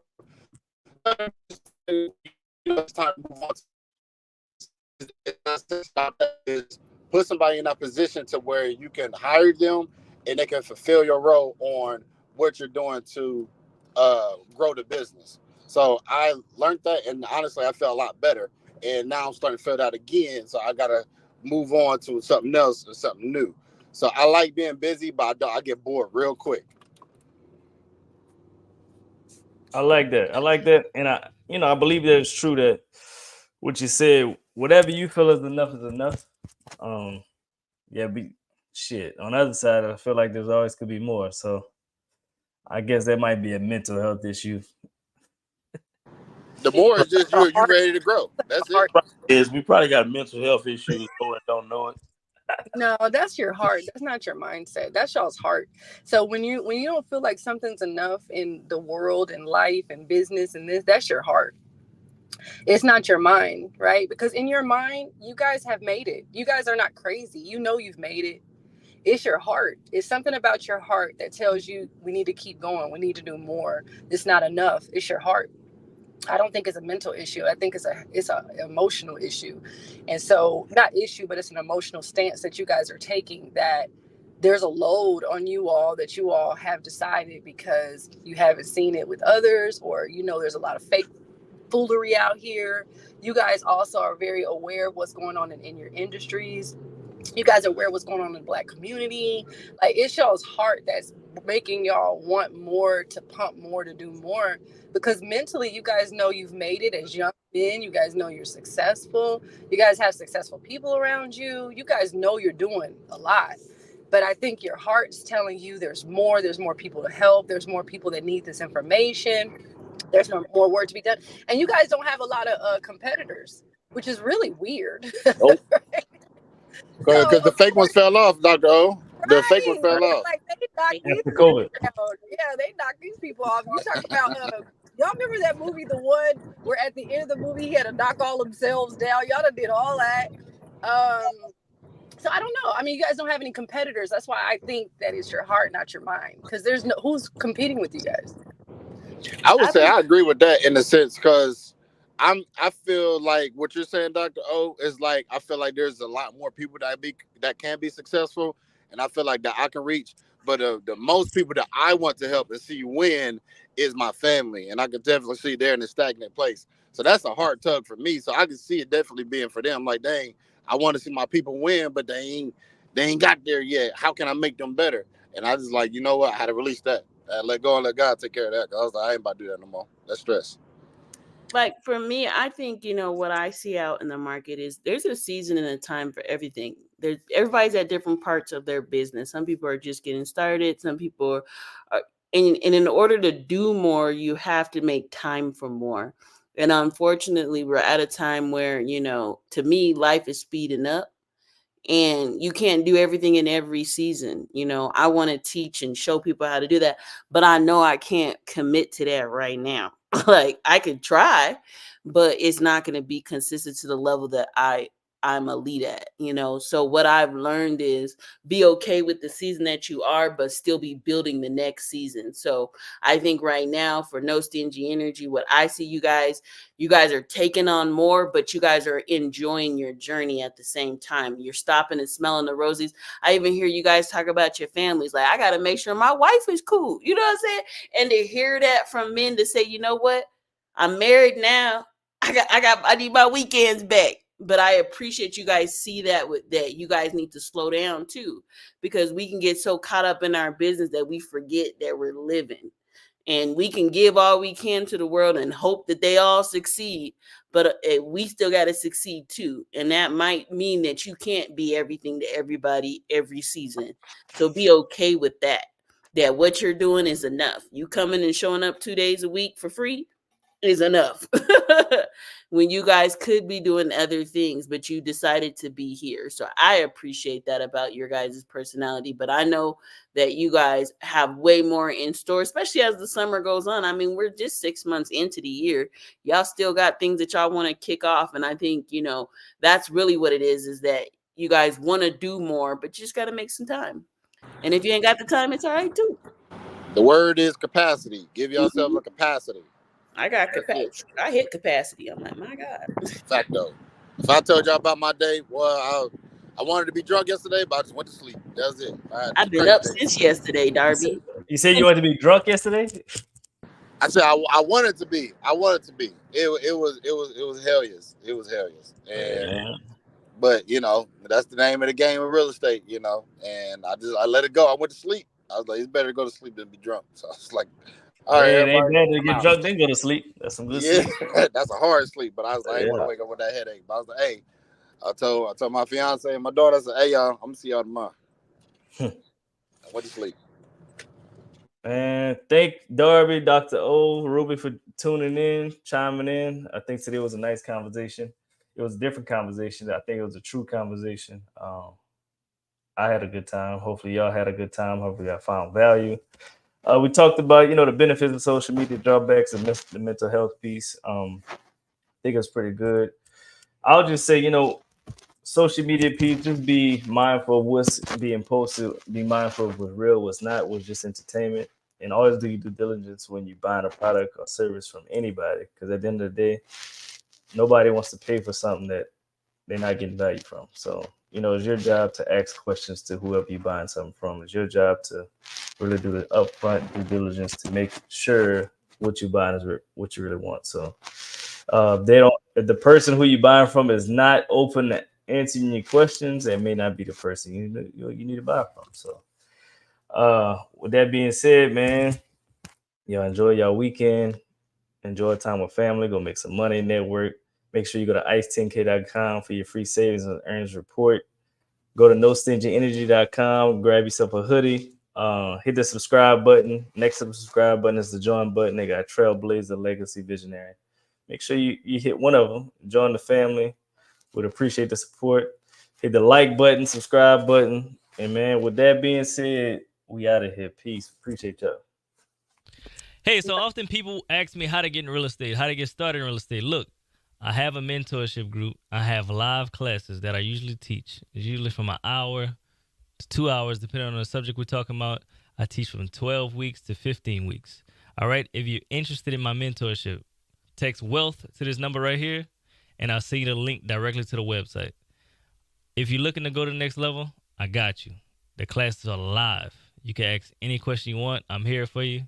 F: It's time to move on. Is put somebody in that position to where you can hire them and they can fulfill your role on what you're doing to grow the business. So I learned that, and honestly, I felt a lot better. And now I'm starting to feel that again. So I gotta move on to something else or something new. So I like being busy, but I get bored real quick.
A: I like that, and I believe that it's true that what you said, whatever you feel is enough is enough. Yeah, shit. On the other side, I feel like there's always could be more. So I guess that might be a mental health issue.
F: The more is just you ready to grow. That's it.
B: Is we probably got mental health issues and don't know it.
C: No, that's your heart. That's not your mindset. That's y'all's heart. So when you don't feel like something's enough in the world and life and business and this, that's your heart. It's not your mind, right? Because in your mind, you guys have made it. You guys are not crazy. You know you've made it. It's your heart. It's something about your heart that tells you we need to keep going. We need to do more. It's not enough. It's your heart. I don't think it's a mental issue. I think it's a emotional issue. And so not issue, but it's an emotional stance that you guys are taking, that there's a load on you all that you all have decided because you haven't seen it with others, or, there's a lot of fake foolery out here. You guys also are very aware of what's going on in your industries. You guys are aware of what's going on in the Black community. Like, it's y'all's heart that's making y'all want more, to pump more, to do more, because mentally you guys know you've made it as young men. You guys know you're successful. You guys have successful people around you. You guys know you're doing a lot. But I think your heart's telling you there's more people to help. There's more people that need this information. There's no more work to be done. And you guys don't have a lot of competitors, which is really weird.
B: Nope.
F: Because the fake ones fell off, Dr. O. The fake one fell off.
C: Like, they knocked these
A: After COVID.
C: people out. Yeah, they knocked these people off. You talk about y'all remember that movie, the one where at the end of the movie he had to knock all themselves down? Y'all done did all that. So I don't know. I mean, you guys don't have any competitors. That's why I think that it's your heart, not your mind. Because there's who's competing with you guys.
F: I would say I agree with that in a sense, because I feel like what you're saying, Dr. O, is like, I feel like there's a lot more people that can be successful, and I feel like that I can reach. But the most people that I want to help and see win is my family, and I can definitely see they're in a stagnant place. So that's a hard tug for me. So I can see it definitely being for them. Like, dang, I want to see my people win, but they ain't got there yet. How can I make them better? And I just like, you know what? I had to release that. Let go and let God take care of that. Cause I was like, I ain't about to do that no more. That's stress.
E: Like, for me, I think, what I see out in the market is there's a season and a time for everything. Everybody's at different parts of their business. Some people are just getting started. Some people are, and in order to do more, you have to make time for more. And unfortunately, we're at a time where, to me, life is speeding up. And you can't do everything in every season. I want to teach and show people how to do that, but I know I can't commit to that right now. Like, I could try, but it's not going to be consistent to the level that I'm elite at, So what I've learned is be okay with the season that you are, but still be building the next season. So I think right now for No Stingy Energy, what I see you guys are taking on more, but you guys are enjoying your journey at the same time. You're stopping and smelling the roses. I even hear you guys talk about your families. Like, I got to make sure my wife is cool. You know what I'm saying? And to hear that from men to say, you know what? I'm married now. I need my weekends back. But I appreciate you guys see that you guys need to slow down too, because we can get so caught up in our business that we forget that we're living. And we can give all we can to the world and hope that they all succeed. But we still got to succeed too. And that might mean that you can't be everything to everybody every season. So be okay with that what you're doing is enough. You coming and showing up 2 days a week for free is enough. When you guys could be doing other things, but you decided to be here. So I appreciate that about your guys' personality, but I know that you guys have way more in store, especially as the summer goes on. I mean, we're just 6 months into the year. Y'all still got things that y'all want to kick off. And I think, that's really what it is that you guys want to do more, but you just got to make some time. And if you ain't got the time, it's all right too.
F: The word is capacity. Give yourself a capacity.
E: I got capacity. I hit capacity. I'm like, my God.
F: Fact though. If I told y'all about my day, well, I wanted to be drunk yesterday, but I just went to sleep. That's it.
E: I've been up since yesterday, Darby.
A: You said you wanted to be drunk yesterday?
F: I said I wanted to be. It was hell yes. It was hell yes. And but that's the name of the game of real estate, And I let it go. I went to sleep. I was like, it's better to go to sleep than be drunk. So I was like, all right,
A: it ain't bad to get drunk then go to sleep. That's some good sleep.
F: That's a hard sleep. But I was like, I didn't want to wake up with that headache. But I was like, hey, I told my fiance and my daughter, I said, hey y'all, I'm gonna see y'all tomorrow. I went to sleep.
A: And thank Darby, Dr. O, Ruby for tuning in, chiming in. I think today was a nice conversation. It was a different conversation. I think it was a true conversation. I had a good time. Hopefully, y'all had a good time. Hopefully, I found value. We talked about, the benefits of social media, drawbacks, and the mental health piece. I think it was pretty good. I'll just say, social media piece, just be mindful of what's being posted. Be mindful of what's real, what's not, what's just entertainment. And always do your due diligence when you're buying a product or service from anybody. Because at the end of the day, nobody wants to pay for something that they're not getting value from. So, it's your job to ask questions to whoever you're buying something from. It's your job to really do the upfront due diligence to make sure what you're buying is what you really want. So, if the person who you're buying from is not open to answering your questions, it may not be the person you need to buy from. So, with that being said, man, y'all enjoy y'all weekend. Enjoy time with family. Go make some money, network. Make sure you go to ice10k.com for your free savings and earnings report. Go to nostingyenergy.com. Grab yourself a hoodie. Hit the subscribe button. Next to the subscribe button is the join button. They got Trailblazer, Legacy, Visionary. Make sure you hit one of them. Join the family. Would appreciate the support. Hit the like button, subscribe button. And, man, with that being said, we out of here. Peace. Appreciate y'all.
D: Hey, so often people ask me how to get in real estate, how to get started in real estate. Look, I have a mentorship group. I have live classes that I usually teach. It's usually from an hour to 2 hours, depending on the subject we're talking about. I teach from 12 weeks to 15 weeks. All right. If you're interested in my mentorship, text wealth to this number right here, and I'll send you the link directly to the website. If you're looking to go to the next level, I got you. The classes are live. You can ask any question you want. I'm here for you.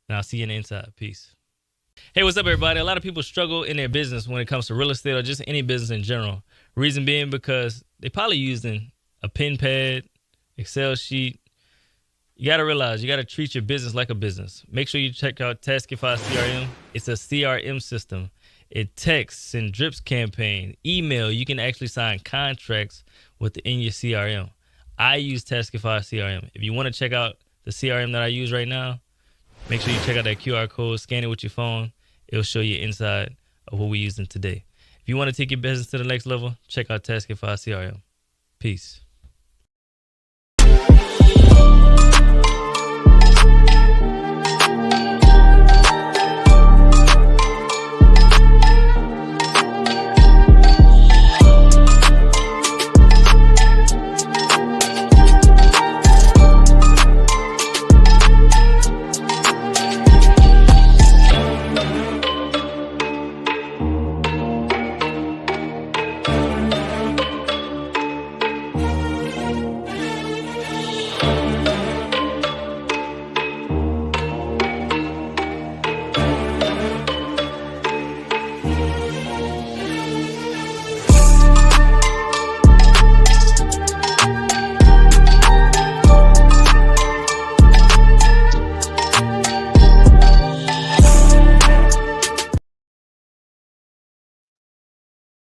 D: And I'll see you on the inside. Peace. Hey, what's up, everybody? A lot of people struggle in their business when it comes to real estate or just any business in general. Reason being because they probably using a pen pad, Excel sheet. You got to realize you got to treat your business like a business. Make sure you check out Taskify CRM. It's a CRM system. It texts and drips campaign, email. You can actually sign contracts within your CRM. I use Taskify CRM. If you want to check out the CRM that I use right now, make sure you check out that QR code, scan it with your phone. It'll show you inside of what we're using today. If you want to take your business to the next level, check out Taskify CRM. Peace.